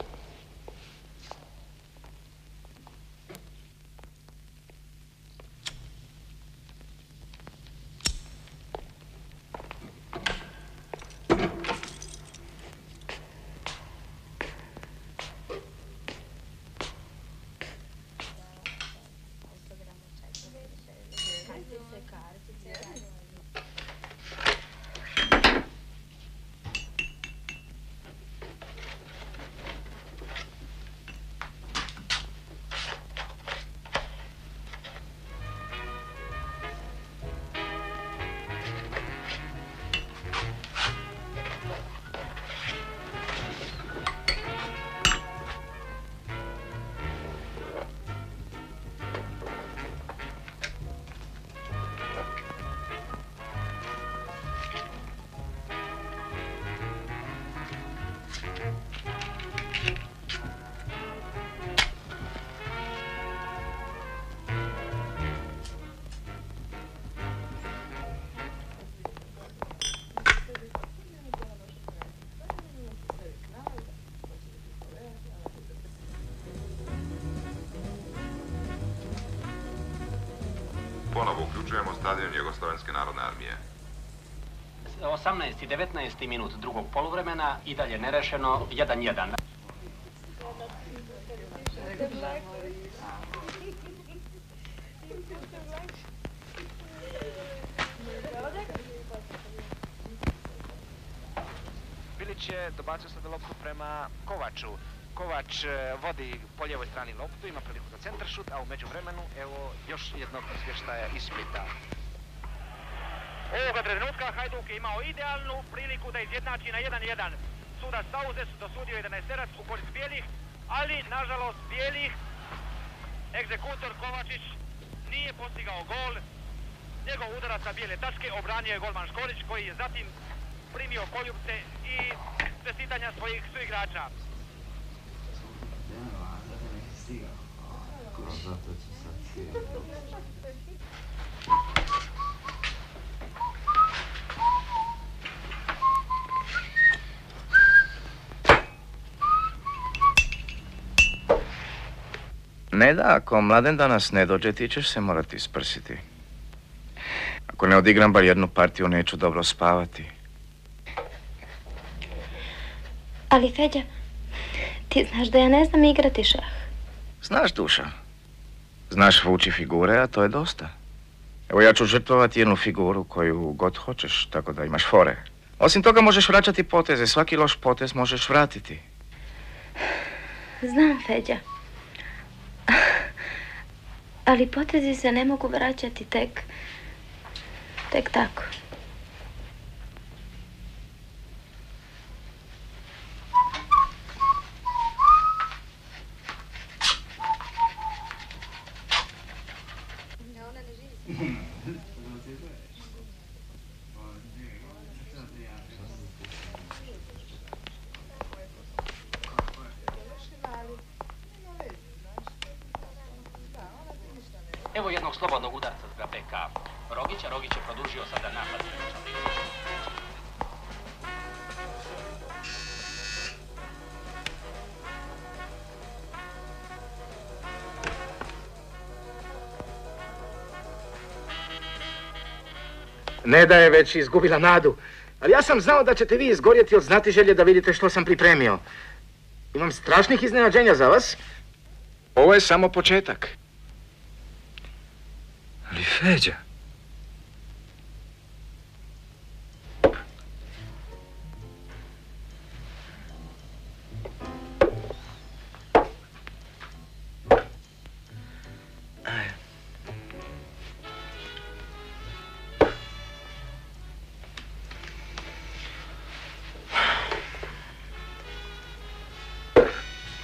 S6: Ponovo uključujemo stadion Jugoslovenske narodne armije.
S7: 18. i 19. minut drugog poluvremena i dalje nerešeno 1-1.
S8: Bilić je dobacio sada loptu prema Kovaču. Kovač vodi po lijevoj strani loptu, ima priliku za centaršut, a u međuvremenu evo još jednog izvještaja iz Splita.
S9: Ovoga trenutka Hajduk je imao idealnu priliku da izjednači na 1-1. Sudac Sauzes dosudio 11-terac u korist bijelih, ali nažalost bijelih egzekutor Kovačić nije postigao gol. Njegov udarac sa bijele tačke obranio je golman Škorić, koji je zatim primio poljupce i čestitanja svojih suigrača.
S2: Ne da, ako Mladen danas ne dođe, ti ćeš se morati isprsiti. Ako ne odigram bar jednu partiju, neću dobro spavati.
S4: Ali, Feđa, ti znaš da ja ne znam igrati šah.
S2: Znaš, Duša. Znaš vući figure, a to je dosta. Evo, ja ću žrtvovati jednu figuru koju god hoćeš, tako da imaš fore. Osim toga možeš vraćati poteze, svaki loš potez možeš vratiti.
S4: Znam, Feđa. Ali potezi se ne mogu vraćati tek tako.
S7: Evo jednog slobodnog udarca za BK Rogića. Rogić je produžio sada napad.
S2: Neda je već izgubila nadu, ali ja sam znao da ćete vi izgorjeti od znatiželje da vidite što sam pripremio. Imam strašnih iznenađenja za vas. Ovo je samo početak.
S3: Ali Feđa...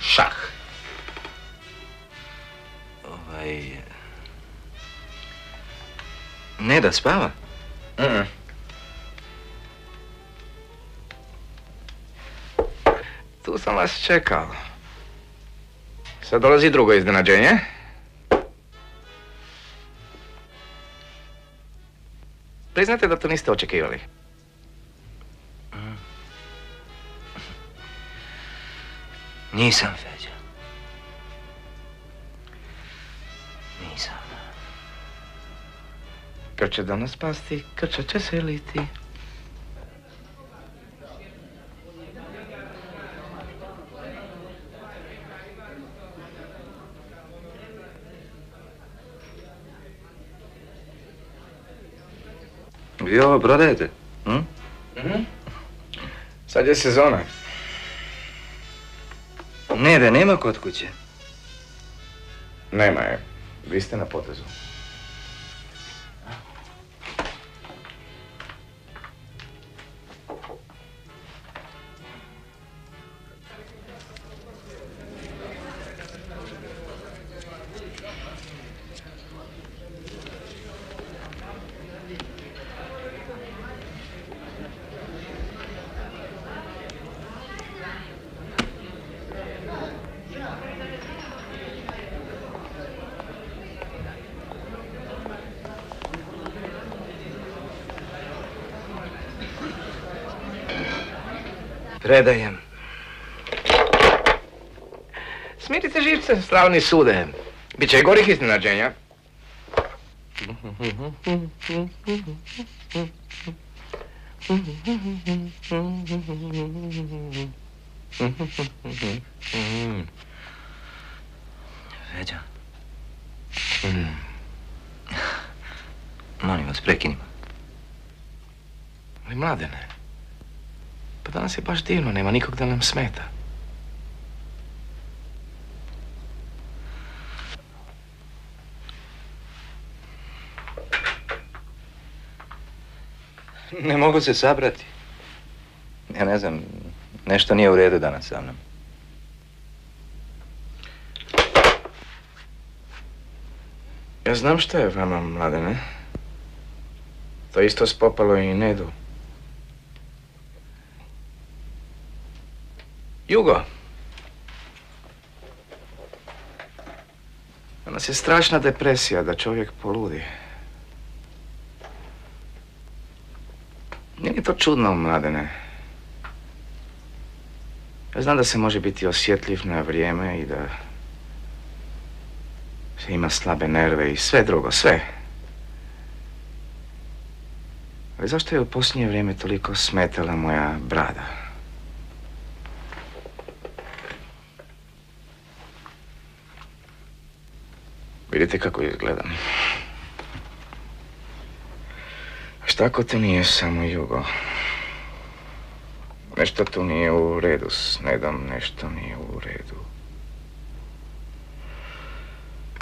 S2: Šah.
S3: Ne da spava?
S2: Tu sam vas čekao. Sad dolazi drugo iznenađenje. Priznate da to niste očekivali.
S3: Nisam, Feđa. Nisam.
S2: Kad će danas pasti, krča će se liti.
S3: Vi ovo prodajete?
S2: Sad je sezona.
S3: Ne, da nema kod kuće.
S2: Nema je. Vi ste na potezu.
S3: Predajem.
S2: Smirite živce, slavni sude. Biće i gorih iznenađenja.
S3: Feđa. Molim vas, prekinimo.
S2: Ali Mladene, pa danas je baš divno, nema nikog da nam smeta.
S3: Ne mogu se sabrati. Ja ne znam, nešto nije u redu danas sa mnom.
S2: Ja znam što je vama, Mladene. To isto spopalo i Nedu. Jugo. Danas je strašna depresija da čovjek poludi. Nije to čudno, Mladene. Ja znam da se može biti osjetljiv na vrijeme i da ima slabe nerve i sve drugo, sve. Ali zašto je u posljednje vrijeme toliko smetala moja brada? Vidite kako izgledam. Šta ako to nije samo jugo? Nešto tu nije u redu s Nedom, nešto nije u redu.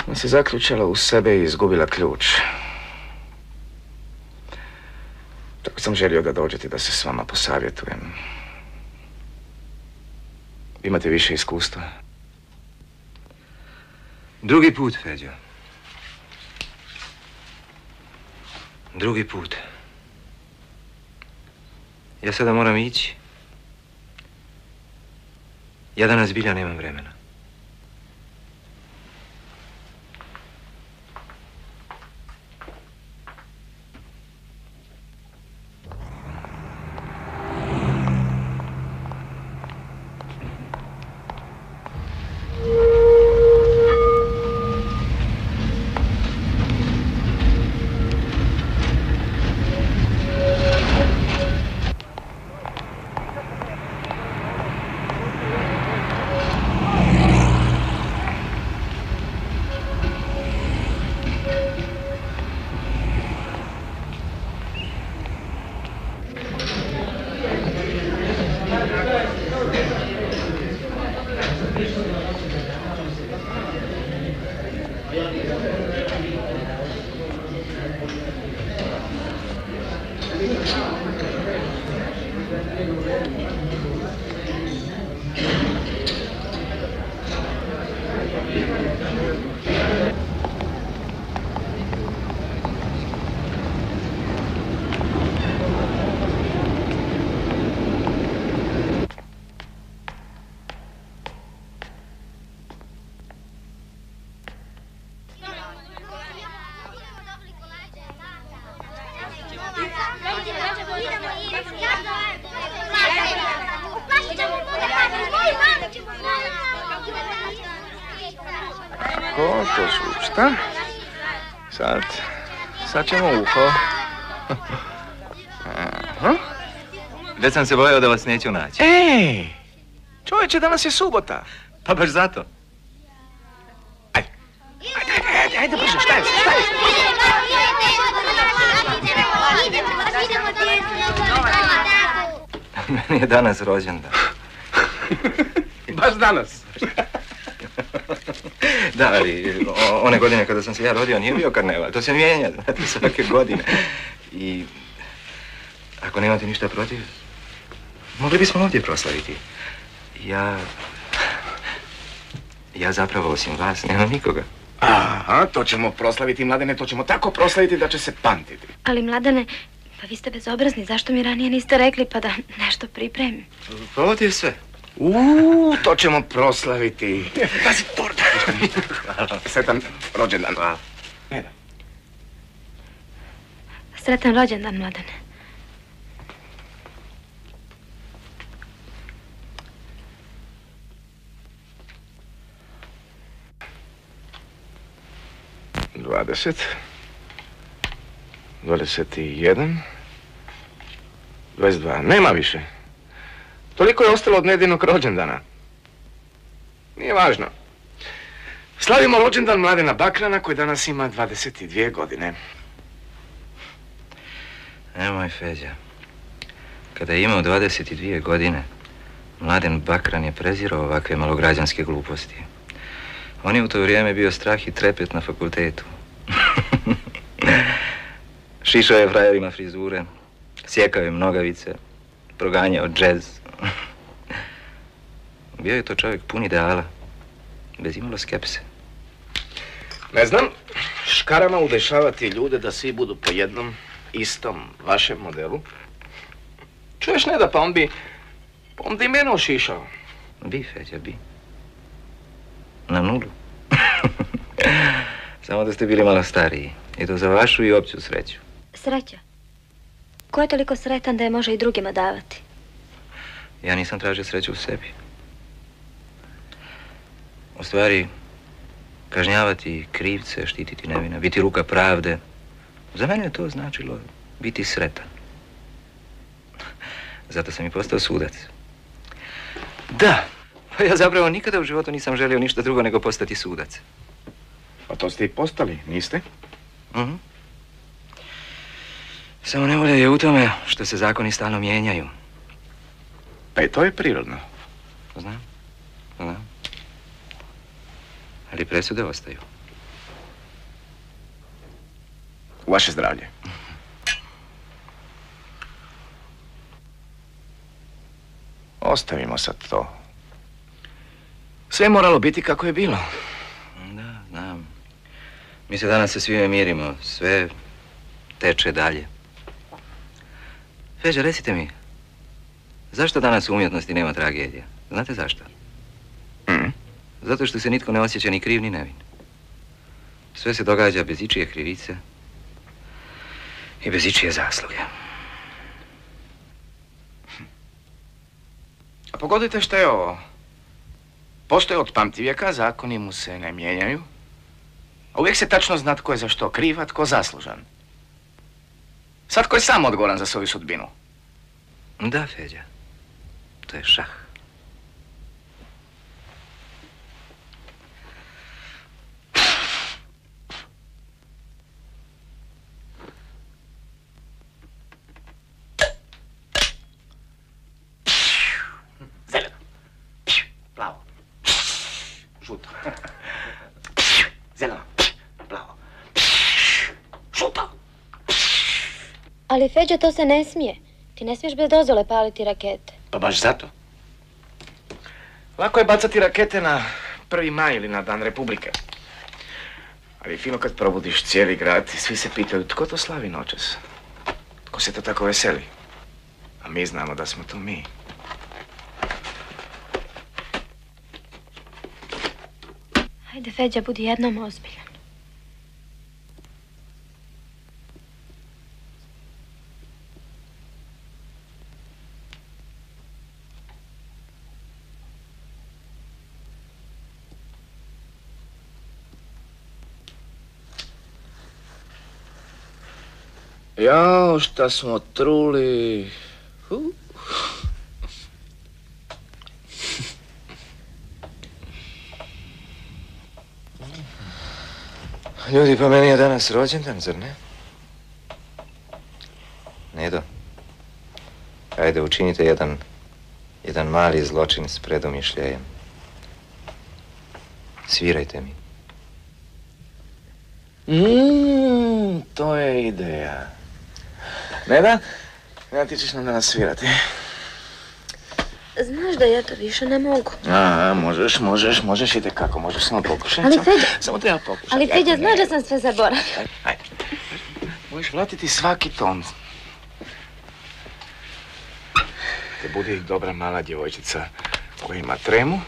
S2: Ona se zaključala u sebe i izgubila ključ. Tako sam želio da dođete da se s vama posavjetujem. Imate više iskustva?
S3: Drugi put, Feđo. Drugi put. Ja sada moram ići. Ja danas zbilja nemam vremena.
S2: Ko to su? Šta? Sad ćemo uho.
S3: Već sam se bojao da vas neću naći.
S2: Ej! Čovječe, danas je subota.
S3: Pa baš zato.
S2: Ajde, brže, šta je?
S3: Meni je danas rođendan.
S2: Baš danas.
S3: Da, ali one godine kada sam se ja rodio nije bio karneval. To se mijenja, znate, svake godine. I ako nemate ništa protiv, mogli bismo ovdje proslaviti. Ja zapravo osim vas nemam nikoga.
S2: Aha, to ćemo proslaviti, Mladene, to ćemo tako proslaviti da će se pamtiti.
S4: Ali, Mladene, pa vi ste bezobrazni, zašto mi ranije niste rekli pa da nešto pripremim?
S3: Pa ovdje je sve.
S2: To ćemo proslaviti. Pazi, torta. Hvala. Sretan rođendan.
S3: Hvala.
S4: Sretan rođendan, Mladene.
S2: Dvadeset. 21. 22. Nema više. Toliko je ostalo od Nedinog rođendana. Nije važno. Slavimo rođendan Mladena Bakrana koji danas ima 22 godine.
S3: Nemoj, Feđa. Kada je imao 22 godine, Mladen Bakran je prezirao ovakve malograđanske gluposti. On je u to vrijeme bio strah i trepet na fakultetu. Šišao je frajerima frizure, sjekao je nogavice, proganjao džez. Bio je to čovjek pun ideala, bez imalo skepse.
S2: Ne znam, škarama udešavati ljude da svi budu po jednom istom vašem modelu. Čuješ, Neda, pa on bi i mene ošišao.
S3: Bi, Feđa, bi. Na nulu. Samo da ste bili malo stariji. I to za vašu i opću sreću.
S4: Sreća? Ko je toliko sretan da je može i drugima davati?
S3: Ja nisam tražio sreću u sebi. U stvari, kažnjavati krivce, štititi nevine, biti ruka pravde. Za mene je to značilo biti sretan. Zato sam i postao sudac. Da, pa ja zapravo nikada u životu nisam želio ništa drugo nego postati sudac.
S2: Pa to ste i postali, niste?
S3: Samo nevolja je u tome što se zakoni stalno mijenjaju.
S2: Pa i to je prirodno.
S3: Znam. Ali presude ostaju.
S2: U vaše zdravlje. Ostavimo sad to. Sve je moralo biti kako je bilo.
S3: Da, znam. Mi se danas sa svime mirimo. Sve teče dalje. Feđa, recite mi, zašto danas u umjetnosti nema tragedija? Znate zašto? Zato što se nitko ne osjeća ni kriv ni nevin. Sve se događa bez ičije krivice i bez ičije zasluge.
S2: A pogodite što je ovo. Postoje od pamtivijeka, zakoni mu se ne mijenjaju. A uvijek se tačno zna tko je za što kriv, a tko zaslužan. Sad tko je sam odgovoran za svoju sudbinu?
S3: Da, Feđa. To je šah.
S2: Zeleno. Plavo. Žuto. Zeleno. Plavo. Žuto.
S4: Ali Feđa, to se ne smije. Ti ne smiješ bez dozvole paliti rakete.
S2: Pa baš zato. Lako je bacati rakete na 1. maj ili na Dan Republike. Ali fino kad probudiš cijeli grad i svi se pitaju tko to slavi noćas. Tko se to tako veseli. A mi znamo da smo to mi.
S4: Hajde, Feđa, budi jednom ozbiljan.
S5: Jao, šta smo truli.
S3: Ljudi, pa meni je danas rođendan, zar ne? Nedo, ajde, učinite jedan mali zločin s predomišljajem. Svirajte mi.
S2: To je ideja. Neda? Ja, ti ćeš nam danas svirati.
S4: Znaš da ja to više ne mogu.
S2: Možeš i tekako, možeš samo pokušati.
S4: Ali Feđa...
S2: Samo treba pokušati.
S4: Ali Feđa, znaš da sam sve zaboravila.
S2: Ajde. Možeš vratiti svaki ton. Te budi dobra mala djevojčica koja ima tremu,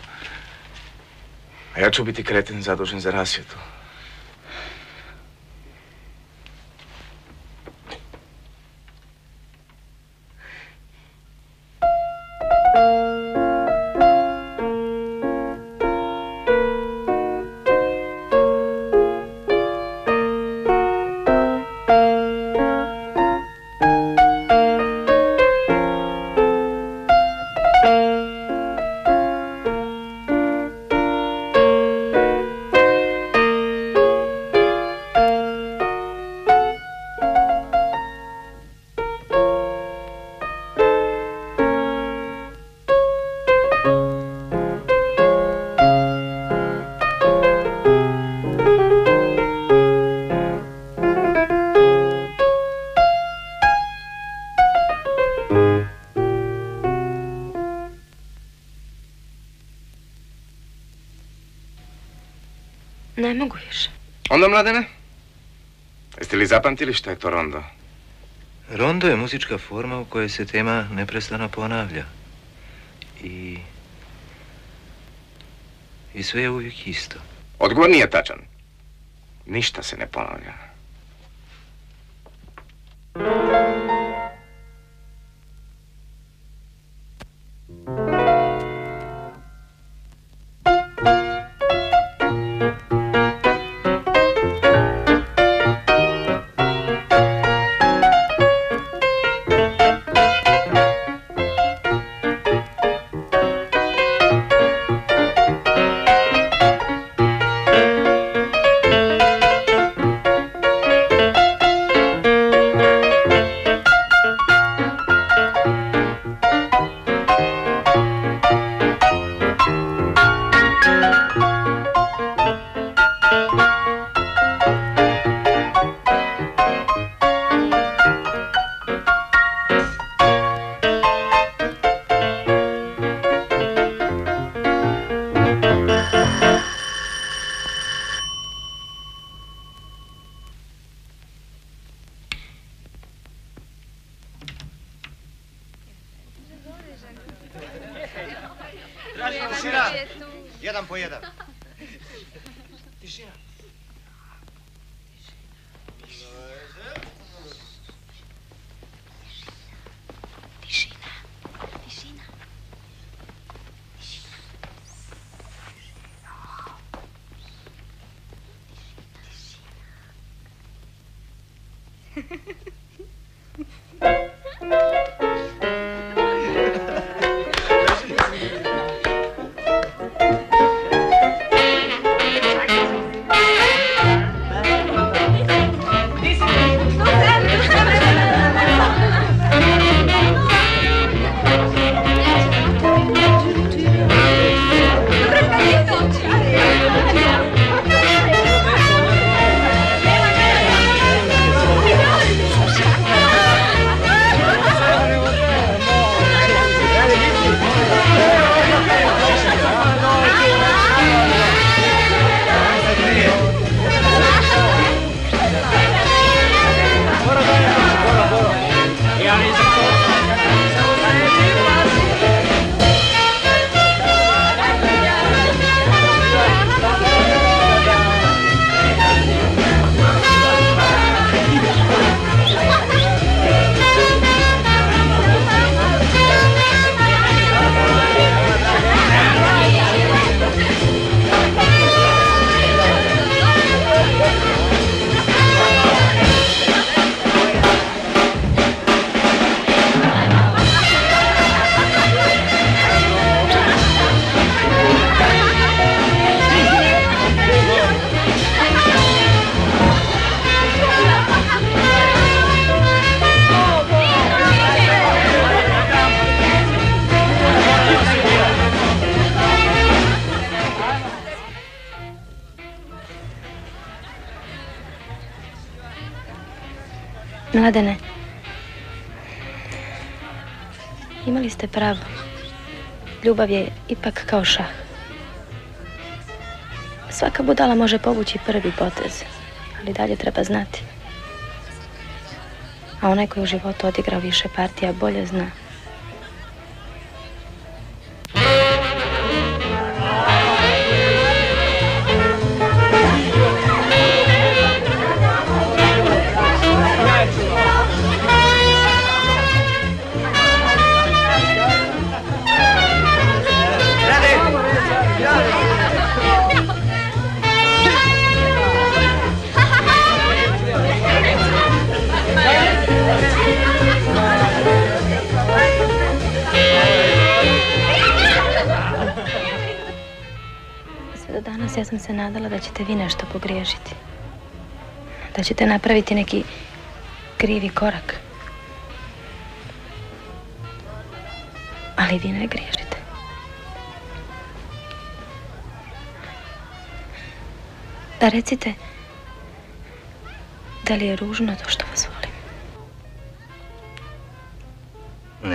S2: a ja ću biti kreten zadužen za rasvjetu.
S4: Ne mogu više.
S2: Onda, Mladene? Jeste li zapamtili što je to rondo?
S3: Rondo je muzička forma u kojoj se tema neprestano ponavlja. I sve je uvijek isto.
S2: Odgovor nije tačan. Ništa se ne ponavlja.
S1: Jedan po jedan.
S2: Tišina.
S4: Mladene, imali ste pravo. Ljubav je ipak kao šah. Svaka budala može povući prvi potez, ali dalje treba znati. A onaj koji u životu odigrao više partija bolje zna. Ja sam se nadala da ćete vi nešto pogriješiti. Da ćete napraviti neki krivi korak. Ali vi ne griješite. Da recite, da li je ružno to što vas volim?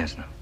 S3: Ne znam.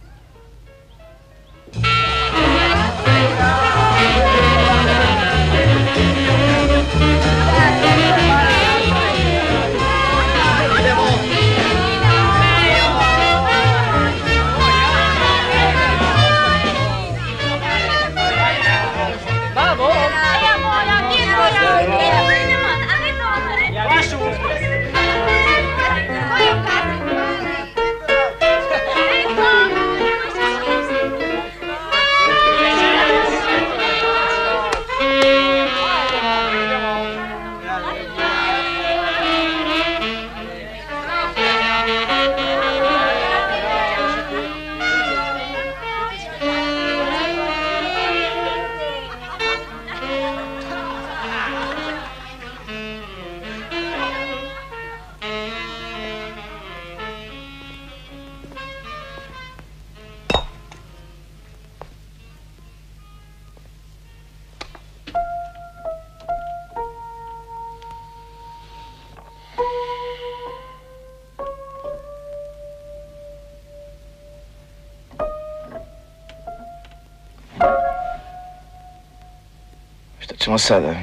S5: Što ćemo sada?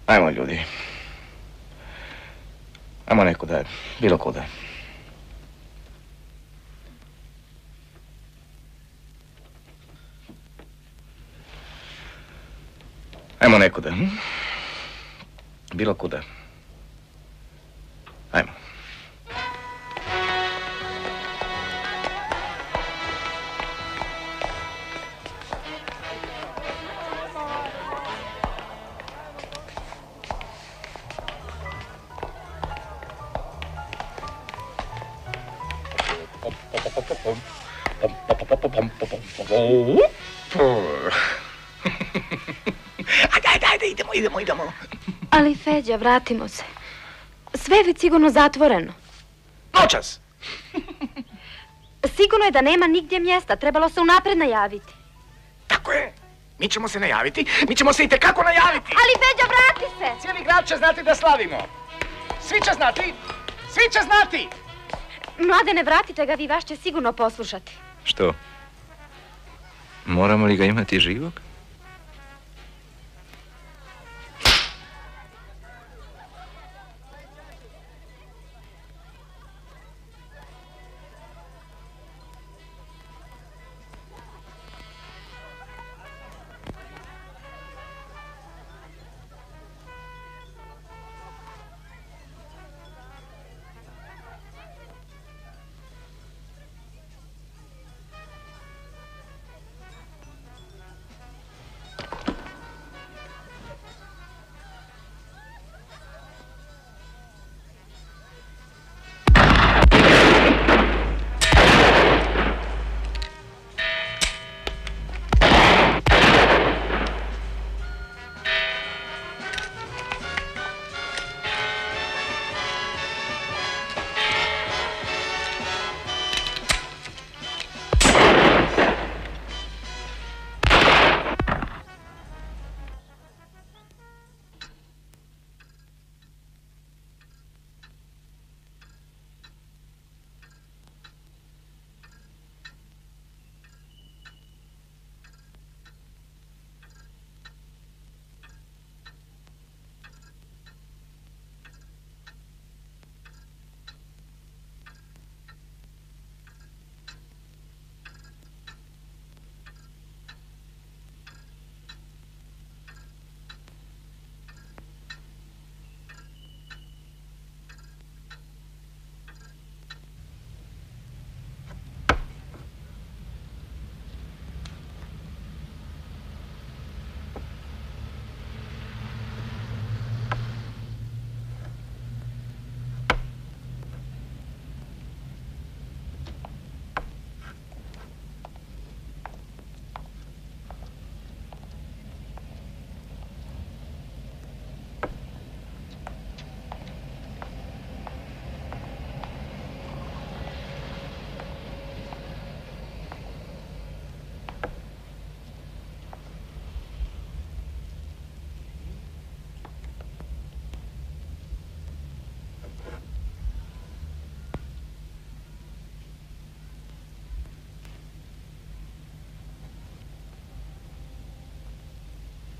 S5: Ajmo, ljudi. Ajmo nekuda, bilo kuda. Ajmo nekuda. Bilo kuda. Ajmo. Ajde, idemo.
S4: Ali, Feđa, vratimo se. Sve je već sigurno zatvoreno.
S5: Noćas!
S4: Sigurno je da nema nigdje mjesta. Trebalo se unaprijed najaviti.
S5: Tako je. Mi ćemo se najaviti. Mi ćemo se itekako najaviti.
S4: Ali, Feđa, vrati se!
S5: Cijeli grad će znati da slavimo. Svi će znati. Svi će znati.
S4: Mladene, vratite ga, vi vaš će sigurno poslušati.
S3: Što? Moramo li ga imati živog?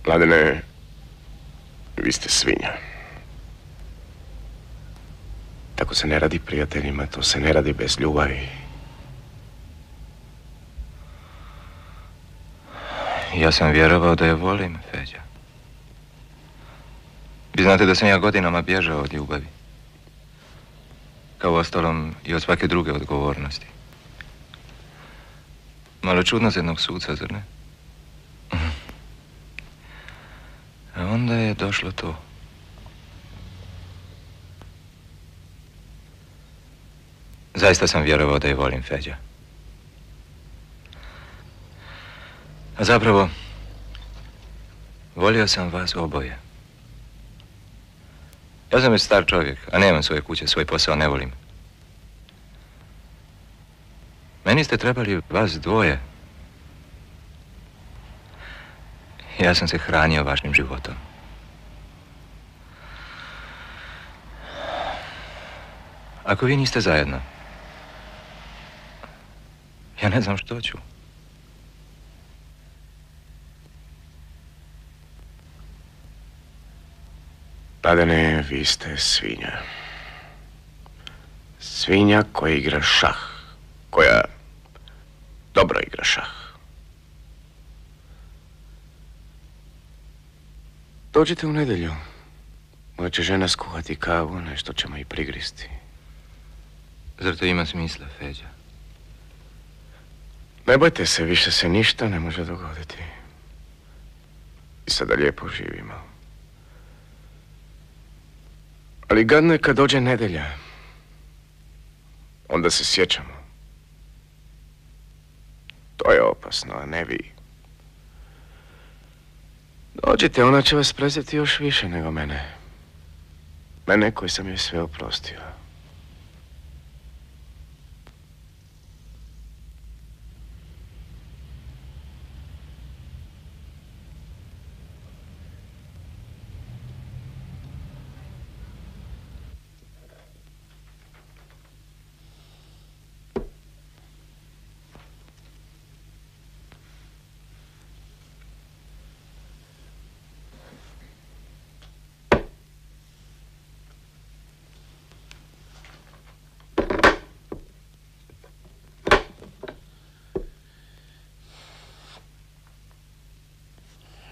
S2: Mladene, vi ste svinja. Tako se ne radi prijateljima, to se ne radi bez ljubavi.
S3: Ja sam vjerovao da je volim, Feđa. Vi znate da sam ja godinama bježao od ljubavi. Kao ostalom i od svake druge odgovornosti. Malo čudno za jednog suca, zar ne? A onda je došlo to. Zaista sam vjerovao da je volim, Feđa. A zapravo, volio sam vas oboje. Ja sam već star čovjek, a nemam svoje kuće, svoj posao ne volim. Meni ste trebali vas dvoje. Ja sam se hranio vašim životom. Ako vi niste zajedno, ja ne znam što ću.
S2: Mladene, vi ste svinja. Svinja koja igra šah. Koja dobro igra šah. Dođite u nedjelju. Moja će žena skuhati kavu, nešto ćemo i prigristi.
S3: Zar to ima smisla, Feđa?
S2: Ne bojte se, više se ništa ne može dogoditi. I sada lijepo živimo. Ali gadno je kad dođe nedjelja. Onda se sjećamo. To je opasno, a ne vi. Dođite, ona će vas prezeti još više nego mene. Mene koji sam joj sve oprostio.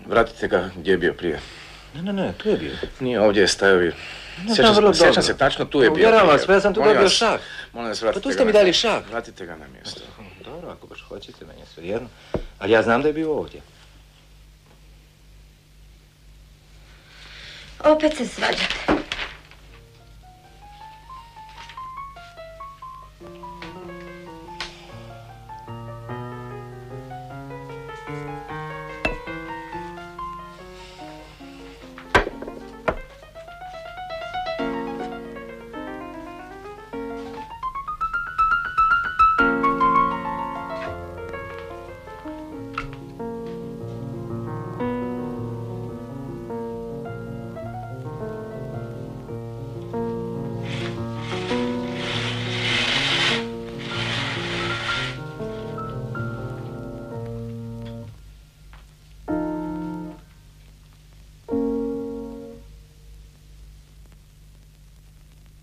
S2: Vratite ga gdje je bio prije.
S3: Ne, tu je bio.
S2: Nije, ovdje je stajao i... Sjećam se, tačno tu je bio.
S3: Uvjeravam vas, ja sam tu dobio šah.
S2: Molim vas, vratite ga.
S3: Pa tu ste mi dali šah.
S2: Vratite ga na mjesto.
S3: Dobro, ako baš hoćete, meni je svejedno. Ali ja znam da je bio ovdje.
S4: Opet se svađate.